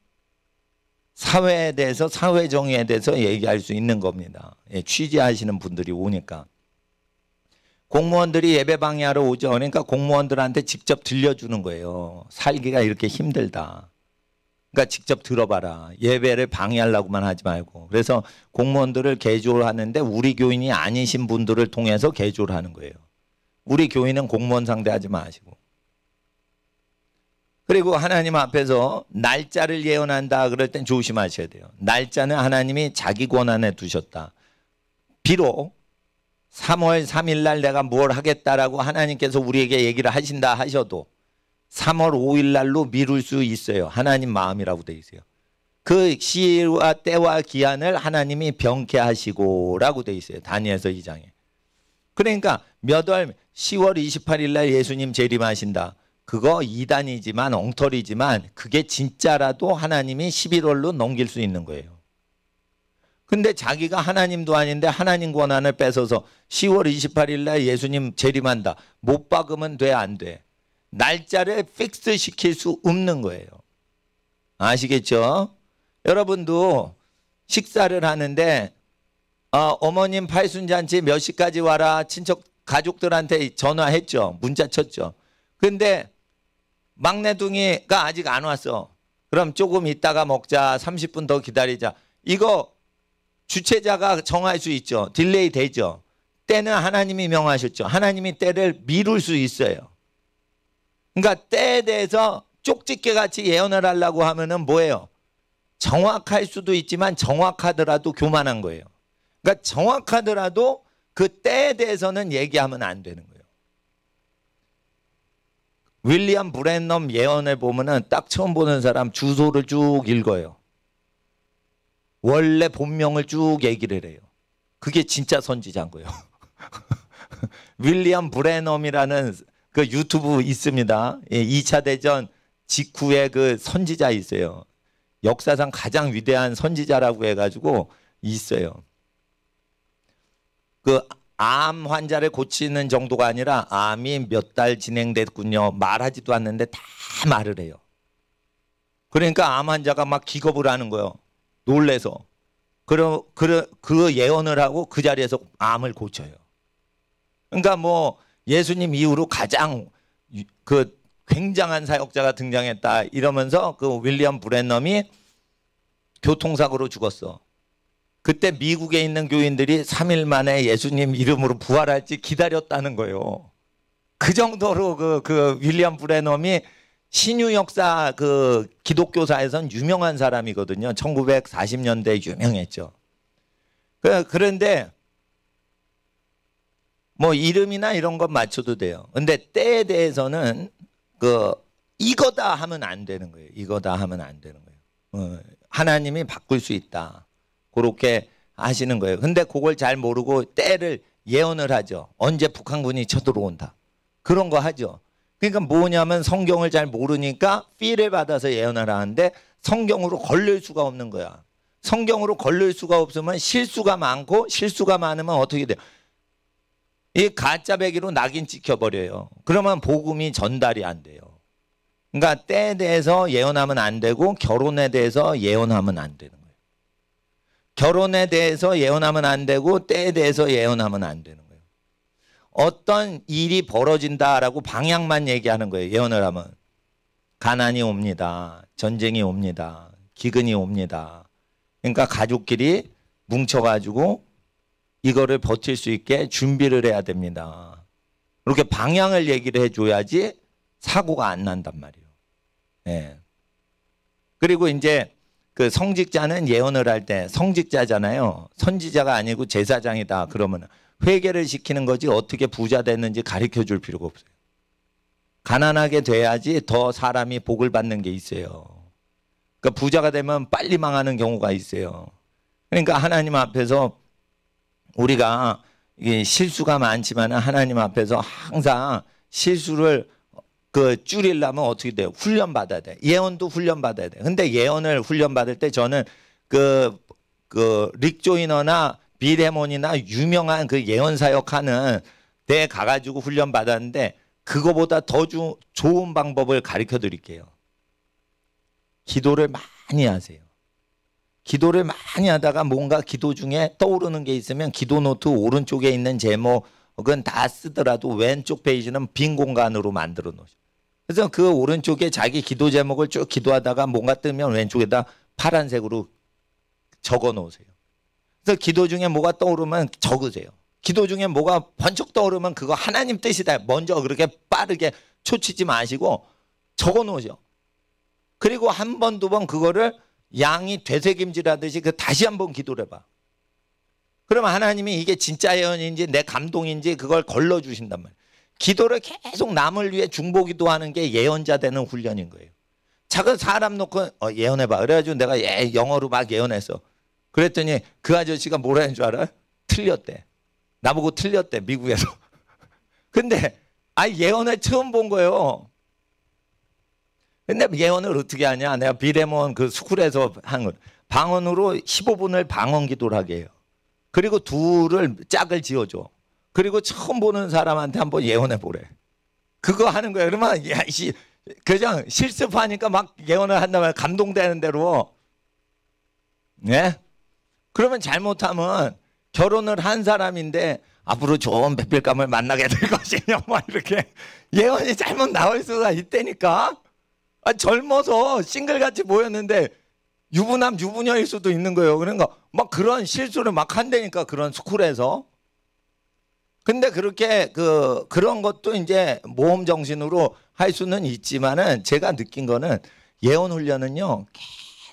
사회에 대해서 사회 정의에 대해서 얘기할 수 있는 겁니다. 예, 취재하시는 분들이 오니까. 공무원들이 예배 방해하러 오죠. 그러니까 공무원들한테 직접 들려주는 거예요. 살기가 이렇게 힘들다. 그러니까 직접 들어봐라. 예배를 방해하려고만 하지 말고. 그래서 공무원들을 개조를 하는데 우리 교인이 아니신 분들을 통해서 개조를 하는 거예요. 우리 교인은 공무원 상대하지 마시고. 그리고 하나님 앞에서 날짜를 예언한다 그럴 땐 조심하셔야 돼요. 날짜는 하나님이 자기 권한에 두셨다. 비록 3월 3일 날 내가 뭘 하겠다라고 하나님께서 우리에게 얘기를 하신다 하셔도 3월 5일 날로 미룰 수 있어요. 하나님 마음이라고 돼 있어요. 그 시와 때와 기한을 하나님이 병케하시고라고 돼 있어요. 다니엘서 2장에. 그러니까 몇 월 10월 28일 날 예수님 재림하신다. 그거 이단이지만 엉터리지만 그게 진짜라도 하나님이 11월로 넘길 수 있는 거예요. 근데 자기가 하나님도 아닌데 하나님 권한을 뺏어서 10월 28일 날 예수님 재림한다. 못 박으면 돼, 안 돼? 날짜를 픽스 시킬 수 없는 거예요. 아시겠죠? 여러분도 식사를 하는데 어머님 팔순잔치 몇 시까지 와라 친척 가족들한테 전화했죠. 문자 쳤죠. 근데 막내둥이가 아직 안 왔어. 그럼 조금 있다가 먹자. 30분 더 기다리자. 이거 주최자가 정할 수 있죠. 딜레이 되죠. 때는 하나님이 명하셨죠. 하나님이 때를 미룰 수 있어요. 그러니까 때에 대해서 쪽집게 같이 예언을 하려고 하면은 뭐예요? 정확할 수도 있지만 정확하더라도 교만한 거예요. 그러니까 정확하더라도 그 때에 대해서는 얘기하면 안 되는 거예요. 윌리엄 브랜넘 예언을 보면은 딱 처음 보는 사람 주소를 쭉 읽어요. 원래 본명을 쭉 얘기를 해요. 그게 진짜 선지자인 거예요. 윌리엄 브랜넘이라는 그 유튜브 있습니다. 2차 대전 직후에 그 선지자 있어요. 역사상 가장 위대한 선지자라고 해가지고 있어요. 그 암 환자를 고치는 정도가 아니라 암이 몇 달 진행됐군요. 말하지도 않는데 다 말을 해요. 그러니까 암 환자가 막 기겁을 하는 거예요. 놀래서. 그 예언을 하고 그 자리에서 암을 고쳐요. 그러니까 뭐 예수님 이후로 가장 그 굉장한 사역자가 등장했다 이러면서 그 윌리엄 브랜넘이 교통사고로 죽었어. 그때 미국에 있는 교인들이 3일 만에 예수님 이름으로 부활할지 기다렸다는 거예요. 그 정도로 그 윌리엄 브랜넘이 신유 역사 그 기독교사에선 유명한 사람이거든요. 1940년대에 유명했죠. 그런데 뭐 이름이나 이런 건 맞춰도 돼요. 근데 때에 대해서는 이거다 하면 안 되는 거예요. 이거다 하면 안 되는 거예요. 하나님이 바꿀 수 있다. 그렇게 하시는 거예요. 근데 그걸 잘 모르고 때를 예언을 하죠. 언제 북한군이 쳐들어온다. 그런 거 하죠. 그러니까 뭐냐면 성경을 잘 모르니까 필을 받아서 예언을 하는데 성경으로 걸릴 수가 없는 거야. 성경으로 걸릴 수가 없으면 실수가 많고 실수가 많으면 어떻게 돼요? 이 가짜배기로 낙인 찍혀버려요. 그러면 복음이 전달이 안 돼요. 그러니까 때에 대해서 예언하면 안 되고 결혼에 대해서 예언하면 안 되는 거예요. 결혼에 대해서 예언하면 안 되고 때에 대해서 예언하면 안 되는 거예요. 어떤 일이 벌어진다라고 방향만 얘기하는 거예요. 예언을 하면. 가난이 옵니다. 전쟁이 옵니다. 기근이 옵니다. 그러니까 가족끼리 뭉쳐가지고 이거를 버틸 수 있게 준비를 해야 됩니다. 이렇게 방향을 얘기를 해줘야지 사고가 안 난단 말이에요. 예. 그리고 이제 그 성직자는 예언을 할 때 성직자잖아요. 선지자가 아니고 제사장이다. 그러면 회개를 시키는 거지 어떻게 부자 됐는지 가르쳐 줄 필요가 없어요. 가난하게 돼야지 더 사람이 복을 받는 게 있어요. 그러니까 부자가 되면 빨리 망하는 경우가 있어요. 그러니까 하나님 앞에서 우리가 실수가 많지만 하나님 앞에서 항상 실수를 줄이려면 어떻게 돼요? 훈련 받아야 돼. 예언도 훈련 받아야 돼. 근데 예언을 훈련 받을 때 저는 릭 조이너나 빌 해몬이나 유명한 그 예언 사역하는 데 가가지고 훈련 받았는데 그거보다 더 좋은 방법을 가르쳐 드릴게요. 기도를 많이 하세요. 기도를 많이 하다가 뭔가 기도 중에 떠오르는 게 있으면 기도 노트 오른쪽에 있는 제목은 다 쓰더라도 왼쪽 페이지는 빈 공간으로 만들어 놓으세요. 그래서 그 오른쪽에 자기 기도 제목을 쭉 기도하다가 뭔가 뜨면 왼쪽에다 파란색으로 적어 놓으세요. 그래서 기도 중에 뭐가 떠오르면 적으세요. 기도 중에 뭐가 번쩍 떠오르면 그거 하나님 뜻이다. 먼저 그렇게 빠르게 초치지 마시고 적어 놓으세요. 그리고 한 번, 두 번 그거를 양이 되새김질하듯이 다시 한번 기도를 해봐. 그러면 하나님이 이게 진짜 예언인지 내 감동인지 그걸 걸러주신단 말이에요. 기도를 계속 남을 위해 중보기도하는 게 예언자 되는 훈련인 거예요. 작은 사람 놓고 예언해봐. 그래가지고 내가 영어로 막 예언했어. 그랬더니 그 아저씨가 뭐라 했는 줄 알아요? 틀렸대. 나보고 틀렸대, 미국에서. 근데 예언을 처음 본 거예요. 근데 예언을 어떻게 하냐? 내가 비레몬 그 스쿨에서 한 거. 방언으로 15분을 방언 기도를 하게 해요. 그리고 둘을 짝을 지어줘. 그리고 처음 보는 사람한테 한번 예언해 보래. 그거 하는 거예요. 그러면 그냥 실습하니까 막 예언을 한다면 감동되는 대로. 네? 그러면 잘못하면 결혼을 한 사람인데 앞으로 좋은 백필감을 만나게 될 것이냐 막 이렇게 예언이 잘못 나올 수가 있다니까. 젊어서 싱글같이 보였는데 유부남 유부녀일 수도 있는 거예요. 그러니까 막 그런 실수를 막 한다니까 그런 스쿨에서. 근데 그렇게 그런 것도 이제 모험 정신으로 할 수는 있지만은 제가 느낀 거는 예언 훈련은요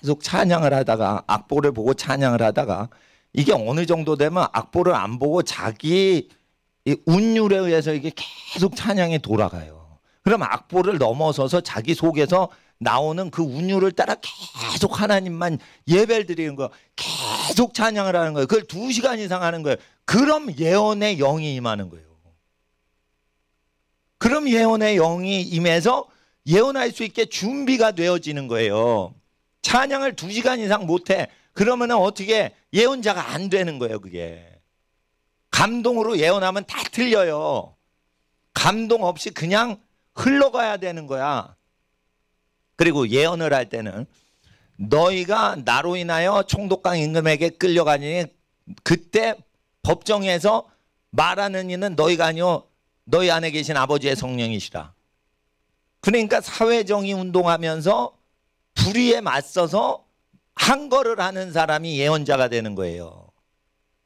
계속 찬양을 하다가 악보를 보고 찬양을 하다가 이게 어느 정도 되면 악보를 안 보고 자기 운율에 의해서 이게 계속 찬양이 돌아가요. 그럼 악보를 넘어서서 자기 속에서 나오는 그 운율을 따라 계속 하나님만 예배를 드리는 거예요. 계속 찬양을 하는 거예요. 그걸 2시간 이상 하는 거예요. 그럼 예언의 영이 임하는 거예요. 그럼 예언의 영이 임해서 예언할 수 있게 준비가 되어지는 거예요. 찬양을 2시간 이상 못해. 그러면 어떻게 예언자가 안 되는 거예요. 그게 감동으로 예언하면 다 틀려요. 감동 없이 그냥 흘러가야 되는 거야. 그리고 예언을 할 때는 너희가 나로 인하여 총독강 임금에게 끌려가니 그때 법정에서 말하는 이는 너희가 아니요 너희 안에 계신 아버지의 성령이시라. 그러니까 사회정의 운동하면서 불의에 맞서서 항거를 하는 사람이 예언자가 되는 거예요.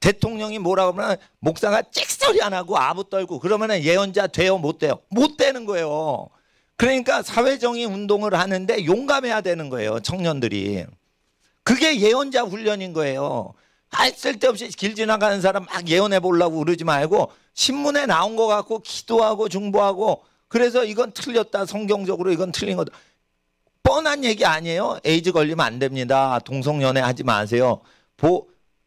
대통령이 뭐라고 하면 목사가 찍소리 안 하고 아부 떨고 그러면 예언자 돼요? 못 돼요? 못 되는 거예요. 그러니까 사회정의 운동을 하는데 용감해야 되는 거예요. 청년들이. 그게 예언자 훈련인 거예요. 쓸데없이 길 지나가는 사람 막 예언해 보려고 그러지 말고 신문에 나온 거 갖고 기도하고 중보하고 그래서 이건 틀렸다. 성경적으로 이건 틀린 거다. 뻔한 얘기 아니에요. 에이즈 걸리면 안 됩니다. 동성연애 하지 마세요.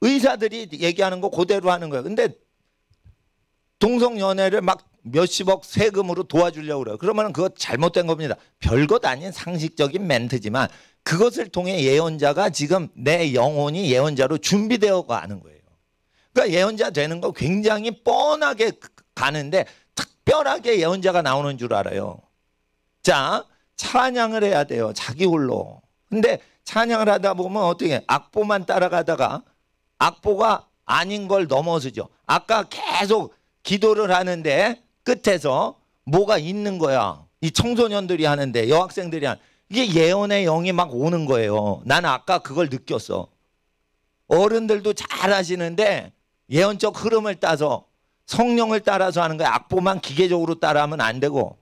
의사들이 얘기하는 거 그대로 하는 거예요. 근데 동성연애를 막 몇십억 세금으로 도와주려고 그래요. 그러면 그거 잘못된 겁니다. 별것 아닌 상식적인 멘트지만 그것을 통해 예언자가 지금 내 영혼이 예언자로 준비되어 가는 거예요. 그러니까 예언자 되는 거 굉장히 뻔하게 가는데 특별하게 예언자가 나오는 줄 알아요. 자, 찬양을 해야 돼요. 자기 홀로. 근데 찬양을 하다 보면 어떻게 악보만 따라가다가 악보가 아닌 걸 넘어서죠. 아까 계속 기도를 하는데 끝에서 뭐가 있는 거야. 이 청소년들이 하는데 여학생들이 이게 예언의 영이 막 오는 거예요. 나는 아까 그걸 느꼈어. 어른들도 잘 하시는데 예언적 흐름을 따서 성령을 따라서 하는 거야. 악보만 기계적으로 따라하면 안 되고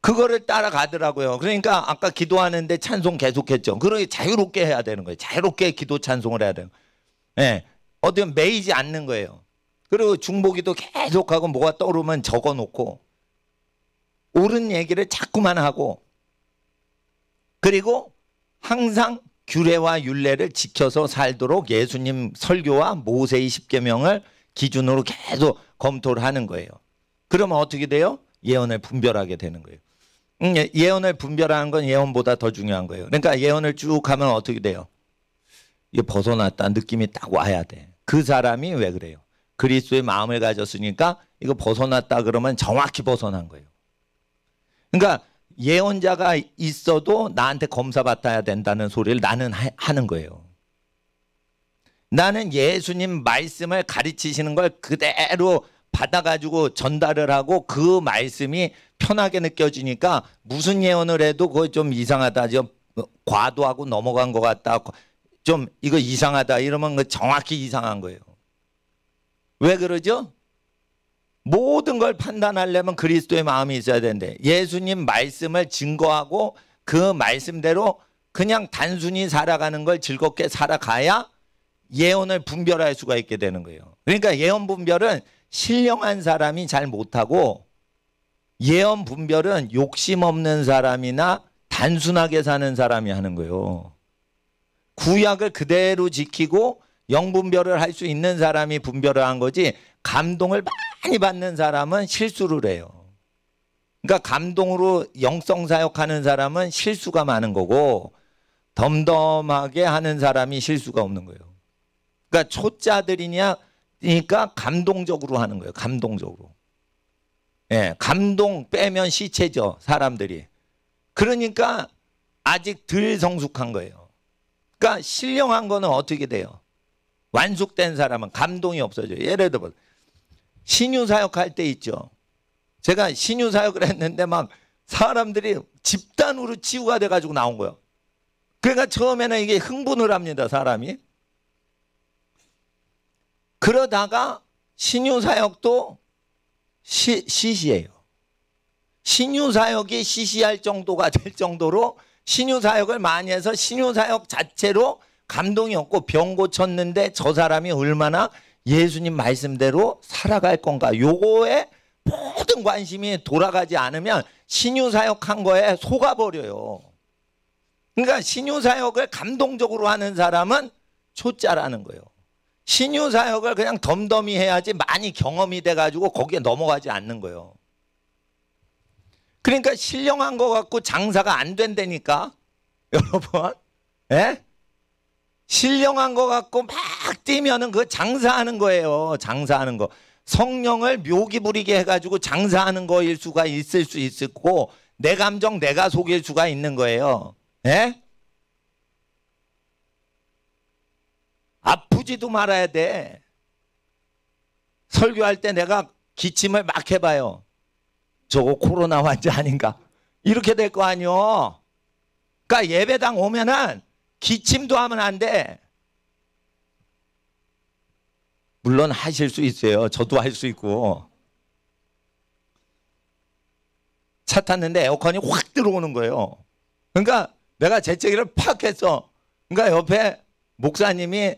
그거를 따라가더라고요. 그러니까 아까 기도하는데 찬송 계속했죠. 그러게 자유롭게 해야 되는 거예요. 자유롭게 기도 찬송을 해야 되는 거예요. 네. 어떻게 매이지 않는 거예요. 그리고 중보기도 계속하고 뭐가 떠오르면 적어놓고 옳은 얘기를 자꾸만 하고 그리고 항상 규례와 율례를 지켜서 살도록 예수님 설교와 모세의 십계명을 기준으로 계속 검토를 하는 거예요. 그러면 어떻게 돼요? 예언을 분별하게 되는 거예요. 예언을 분별하는 건 예언보다 더 중요한 거예요. 그러니까 예언을 쭉 하면 어떻게 돼요? 이게 벗어났다 느낌이 딱 와야 돼. 그 사람이 왜 그래요? 그리스도의 마음을 가졌으니까 이거 벗어났다 그러면 정확히 벗어난 거예요. 그러니까 예언자가 있어도 나한테 검사받아야 된다는 소리를 나는 하는 거예요. 나는 예수님 말씀을 가르치시는 걸 그대로 받아가지고 전달을 하고 그 말씀이 편하게 느껴지니까 무슨 예언을 해도 그거 좀 이상하다. 좀 과도하고 넘어간 것 같다. 좀 이거 이상하다 이러면 정확히 이상한 거예요. 왜 그러죠? 모든 걸 판단하려면 그리스도의 마음이 있어야 되는데 예수님 말씀을 증거하고 그 말씀대로 그냥 단순히 살아가는 걸 즐겁게 살아가야 예언을 분별할 수가 있게 되는 거예요. 그러니까 예언 분별은 신령한 사람이 잘 못하고 예언 분별은 욕심 없는 사람이나 단순하게 사는 사람이 하는 거예요. 구약을 그대로 지키고 영분별을 할 수 있는 사람이 분별을 한 거지 감동을 많이 받는 사람은 실수를 해요. 그러니까 감동으로 영성사역하는 사람은 실수가 많은 거고 덤덤하게 하는 사람이 실수가 없는 거예요. 그러니까 초짜들이니까 감동적으로 하는 거예요. 감동적으로. 예, 감동 빼면 시체죠. 사람들이. 그러니까 아직 덜 성숙한 거예요. 그러니까 신령한 거는 어떻게 돼요? 완숙된 사람은 감동이 없어져요. 예를 들어 신유사역 할 때 있죠. 제가 신유사역을 했는데 막 사람들이 집단으로 치유가 돼가지고 나온 거예요. 그러니까 처음에는 이게 흥분을 합니다. 사람이. 그러다가 신유사역도 시시해요. 신유사역이 시시할 정도가 될 정도로 신유사역을 많이 해서 신유사역 자체로 감동이 없고 병 고쳤는데 저 사람이 얼마나 예수님 말씀대로 살아갈 건가 요거에 모든 관심이 돌아가지 않으면 신유사역한 거에 속아버려요. 그러니까 신유사역을 감동적으로 하는 사람은 초짜라는 거예요. 신유사역을 그냥 덤덤히 해야지 많이 경험이 돼가지고 거기에 넘어가지 않는 거예요. 그러니까 신령한 거 갖고 장사가 안 된다니까 여러분. 예? 신령한 거 갖고 막 뛰면은 그거 장사하는 거예요. 장사하는 거. 성령을 묘기 부리게 해가지고 장사하는 거일 수가 있을 수 있고 내 감정 내가 속일 수가 있는 거예요. 예? 아프지도 말아야 돼. 설교할 때 내가 기침을 막 해봐요. 저거 코로나 환자 아닌가? 이렇게 될 거 아니요. 그러니까 예배당 오면은 기침도 하면 안 돼. 물론 하실 수 있어요. 저도 할 수 있고. 차 탔는데 에어컨이 확 들어오는 거예요. 그러니까 내가 재채기를 팍 했어. 그러니까 옆에 목사님이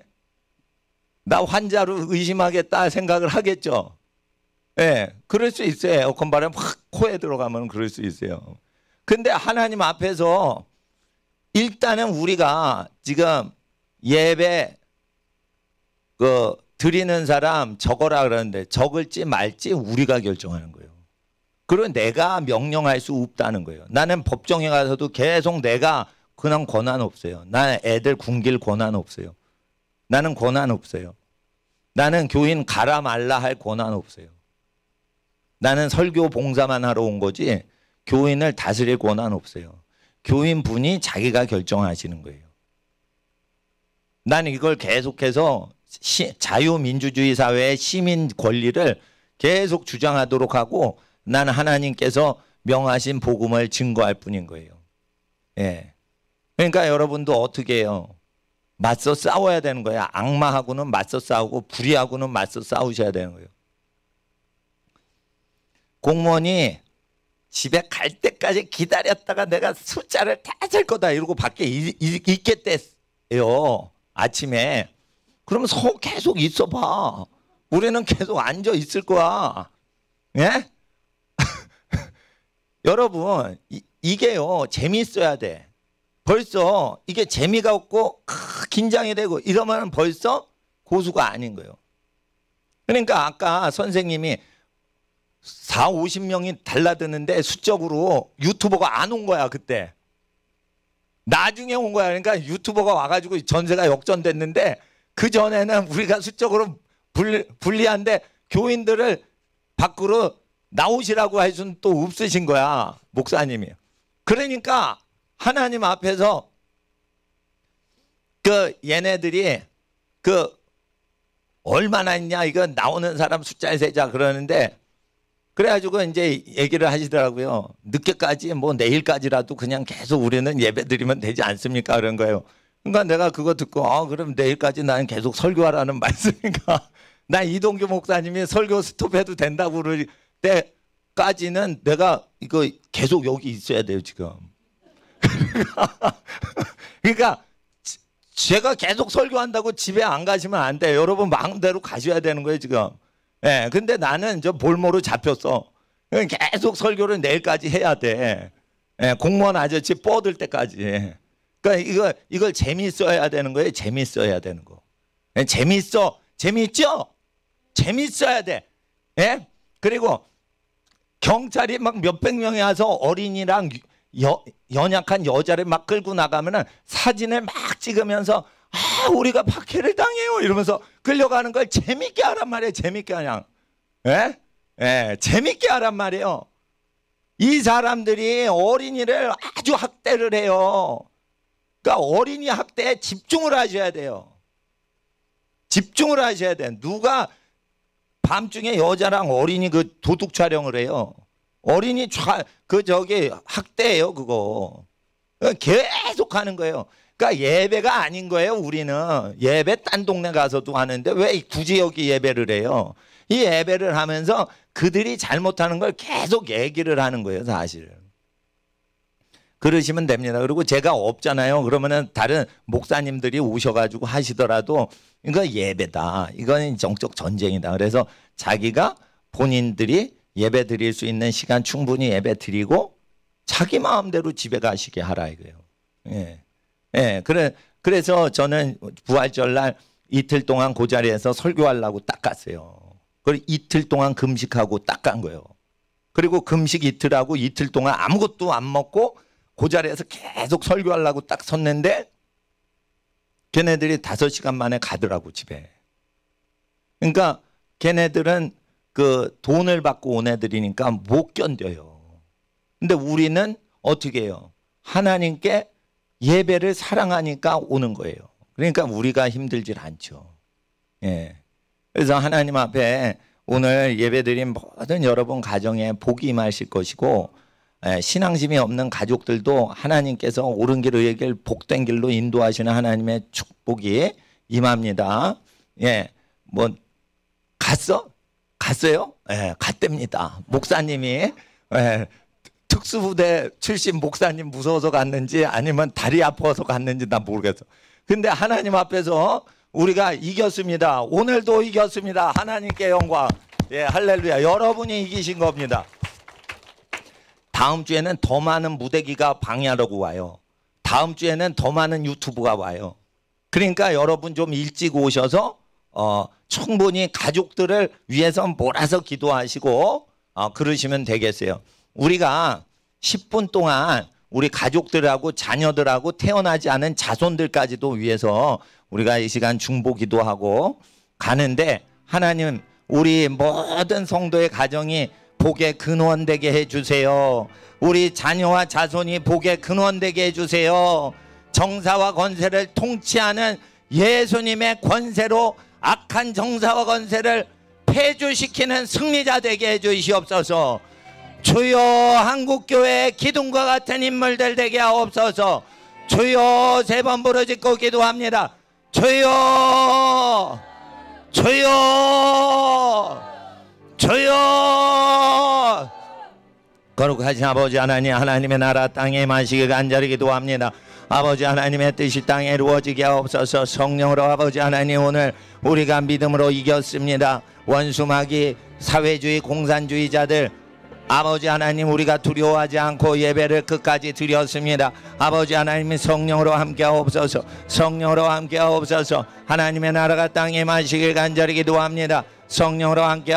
나 환자로 의심하겠다 생각을 하겠죠. 예, 네, 그럴 수 있어요. 에어컨 바람 확 코에 들어가면 그럴 수 있어요. 근데 하나님 앞에서 일단은 우리가 지금 예배 드리는 사람 적어라 그러는데 적을지 말지 우리가 결정하는 거예요. 그리고 내가 명령할 수 없다는 거예요. 나는 법정에 가서도 계속 내가 그냥 권한 없어요. 나는 애들 굶길 권한 없어요. 나는 권한 없어요. 나는 교인 가라 말라 할 권한 없어요. 나는 설교 봉사만 하러 온 거지 교인을 다스릴 권한 없어요. 교인분이 자기가 결정하시는 거예요. 나는 이걸 계속해서 자유민주주의 사회의 시민 권리를 계속 주장하도록 하고 나는 하나님께서 명하신 복음을 증거할 뿐인 거예요. 예. 그러니까 여러분도 어떻게 해요? 맞서 싸워야 되는 거예요. 악마하고는 맞서 싸우고 불의하고는 맞서 싸우셔야 되는 거예요. 공무원이 집에 갈 때까지 기다렸다가 내가 숫자를 다 셀 거다 이러고 밖에 있겠대요. 아침에. 그러면 계속 있어봐. 우리는 계속 앉아 있을 거야. 예? 여러분 이게요 재미있어야 돼. 벌써 이게 재미가 없고 긴장이 되고 이러면 벌써 고수가 아닌 거예요. 그러니까 아까 선생님이 4, 50명이 달라드는데 수적으로 유튜버가 안 온 거야 그때. 나중에 온 거야. 그러니까 유튜버가 와가지고 전세가 역전됐는데 그 전에는 우리가 수적으로 불리한데 교인들을 밖으로 나오시라고 할 수는 또 없으신 거야 목사님이. 그러니까 하나님 앞에서 얘네들이 얼마나 있냐 이거 나오는 사람 숫자를 세자 그러는데 그래가지고 이제 얘기를 하시더라고요. 늦게까지 뭐 내일까지라도 그냥 계속 우리는 예배 드리면 되지 않습니까 그런 거예요. 그러니까 내가 그거 듣고 그럼 내일까지 나는 계속 설교하라는 말씀인가. 나 이동규 목사님이 설교 스톱해도 된다고 그럴 때까지는 내가 이거 계속 여기 있어야 돼요 지금. 그러니까 제가 계속 설교한다고 집에 안 가시면 안 돼요. 여러분 마음대로 가셔야 되는 거예요 지금. 예, 근데 나는 저 볼모로 잡혔어. 계속 설교를 내일까지 해야 돼. 예, 공무원 아저씨 뻗을 때까지. 그러니까 이걸 재미있어야 되는 거예요. 재미있어야 되는 거. 예, 재미있죠? 재미있어야 돼. 예? 그리고 경찰이 막 몇백 명이 와서 어린이랑 연약한 여자를 막 끌고 나가면은 사진을 막 찍으면서 우리가 박해를 당해요 이러면서 끌려가는 걸 재밌게 하란 말이에요. 재밌게 그냥. 예? 예, 재밌게 하란 말이에요. 이 사람들이 어린이를 아주 학대를 해요. 그러니까 어린이 학대에 집중을 하셔야 돼요. 집중을 하셔야 돼. 누가 밤중에 여자랑 어린이 도둑 촬영을 해요. 어린이 학대예요 그거. 계속 하는 거예요. 그러니까 예배가 아닌 거예요. 우리는 예배 딴 동네 가서도 하는데 왜 굳이 여기 예배를 해요? 이 예배를 하면서 그들이 잘못하는 걸 계속 얘기를 하는 거예요 사실. 그러시면 됩니다. 그리고 제가 없잖아요. 그러면은 다른 목사님들이 오셔가지고 하시더라도 이거 예배다. 이건 정적 전쟁이다. 그래서 자기가 본인들이 예배 드릴 수 있는 시간 충분히 예배 드리고 자기 마음대로 집에 가시게 하라 이거예요. 예. 예. 그래서 저는 부활절 날 이틀 동안 그 자리에서 설교하려고 딱 갔어요. 그리고 이틀 동안 금식하고 딱 간 거예요. 그리고 금식 이틀하고 이틀 동안 아무것도 안 먹고 그 자리에서 계속 설교하려고 딱 섰는데 걔네들이 5시간 만에 가더라고 집에. 그러니까 걔네들은 돈을 받고 온 애들이니까 못 견뎌요. 근데 우리는 어떻게 해요? 하나님께 예배를 사랑하니까 오는 거예요. 그러니까 우리가 힘들질 않죠. 예. 그래서 하나님 앞에 오늘 예배드린 모든 여러분 가정에 복이 임하실 것이고 신앙심이 없는 가족들도 하나님께서 옳은 길 의의 길 복된 길로 인도하시는 하나님의 축복이 임합니다. 예, 뭐 갔어요? 예, 갔답니다. 목사님이 특수부대 출신 목사님 무서워서 갔는지 아니면 다리 아파서 갔는지 난 모르겠어. 근데 하나님 앞에서 우리가 이겼습니다. 오늘도 이겼습니다. 하나님께 영광. 예, 할렐루야. 여러분이 이기신 겁니다. 다음 주에는 더 많은 무대기가 방해하려고 와요. 다음 주에는 더 많은 유튜브가 와요. 그러니까 여러분 좀 일찍 오셔서 충분히 가족들을 위해서 몰아서 기도하시고 그러시면 되겠어요. 우리가 10분 동안 우리 가족들하고 자녀들하고 태어나지 않은 자손들까지도 위해서 우리가 이 시간 중보 기도하고 가는데, 하나님 우리 모든 성도의 가정이 복의 근원되게 해주세요. 우리 자녀와 자손이 복의 근원되게 해주세요. 정사와 권세를 통치하는 예수님의 권세로 악한 정사와 권세를 폐주시키는 승리자 되게 해주시옵소서. 주여, 한국교회의 기둥과 같은 인물들 되게 하옵소서. 주여, 3번 부르짖고 기도합니다. 주여, 주여, 주여. 거룩하신 아버지 하나님, 하나님의 나라 땅에 임하시길 간절히 기도합니다. 아버지 하나님의 뜻이 땅에 이루어지게 하옵소서. 성령으로 아버지 하나님, 오늘 우리가 믿음으로 이겼습니다. 원수마귀, 사회주의, 공산주의자들 아버지 하나님, 우리가 두려워하지 않고 예배를 끝까지 드렸습니다. 아버지 하나님, 성령으로 함께 하옵소서. 성령으로 함께 하옵소서. 하나님의 나라가 땅에 임하시길 간절히 기도합니다. 성령으로 함께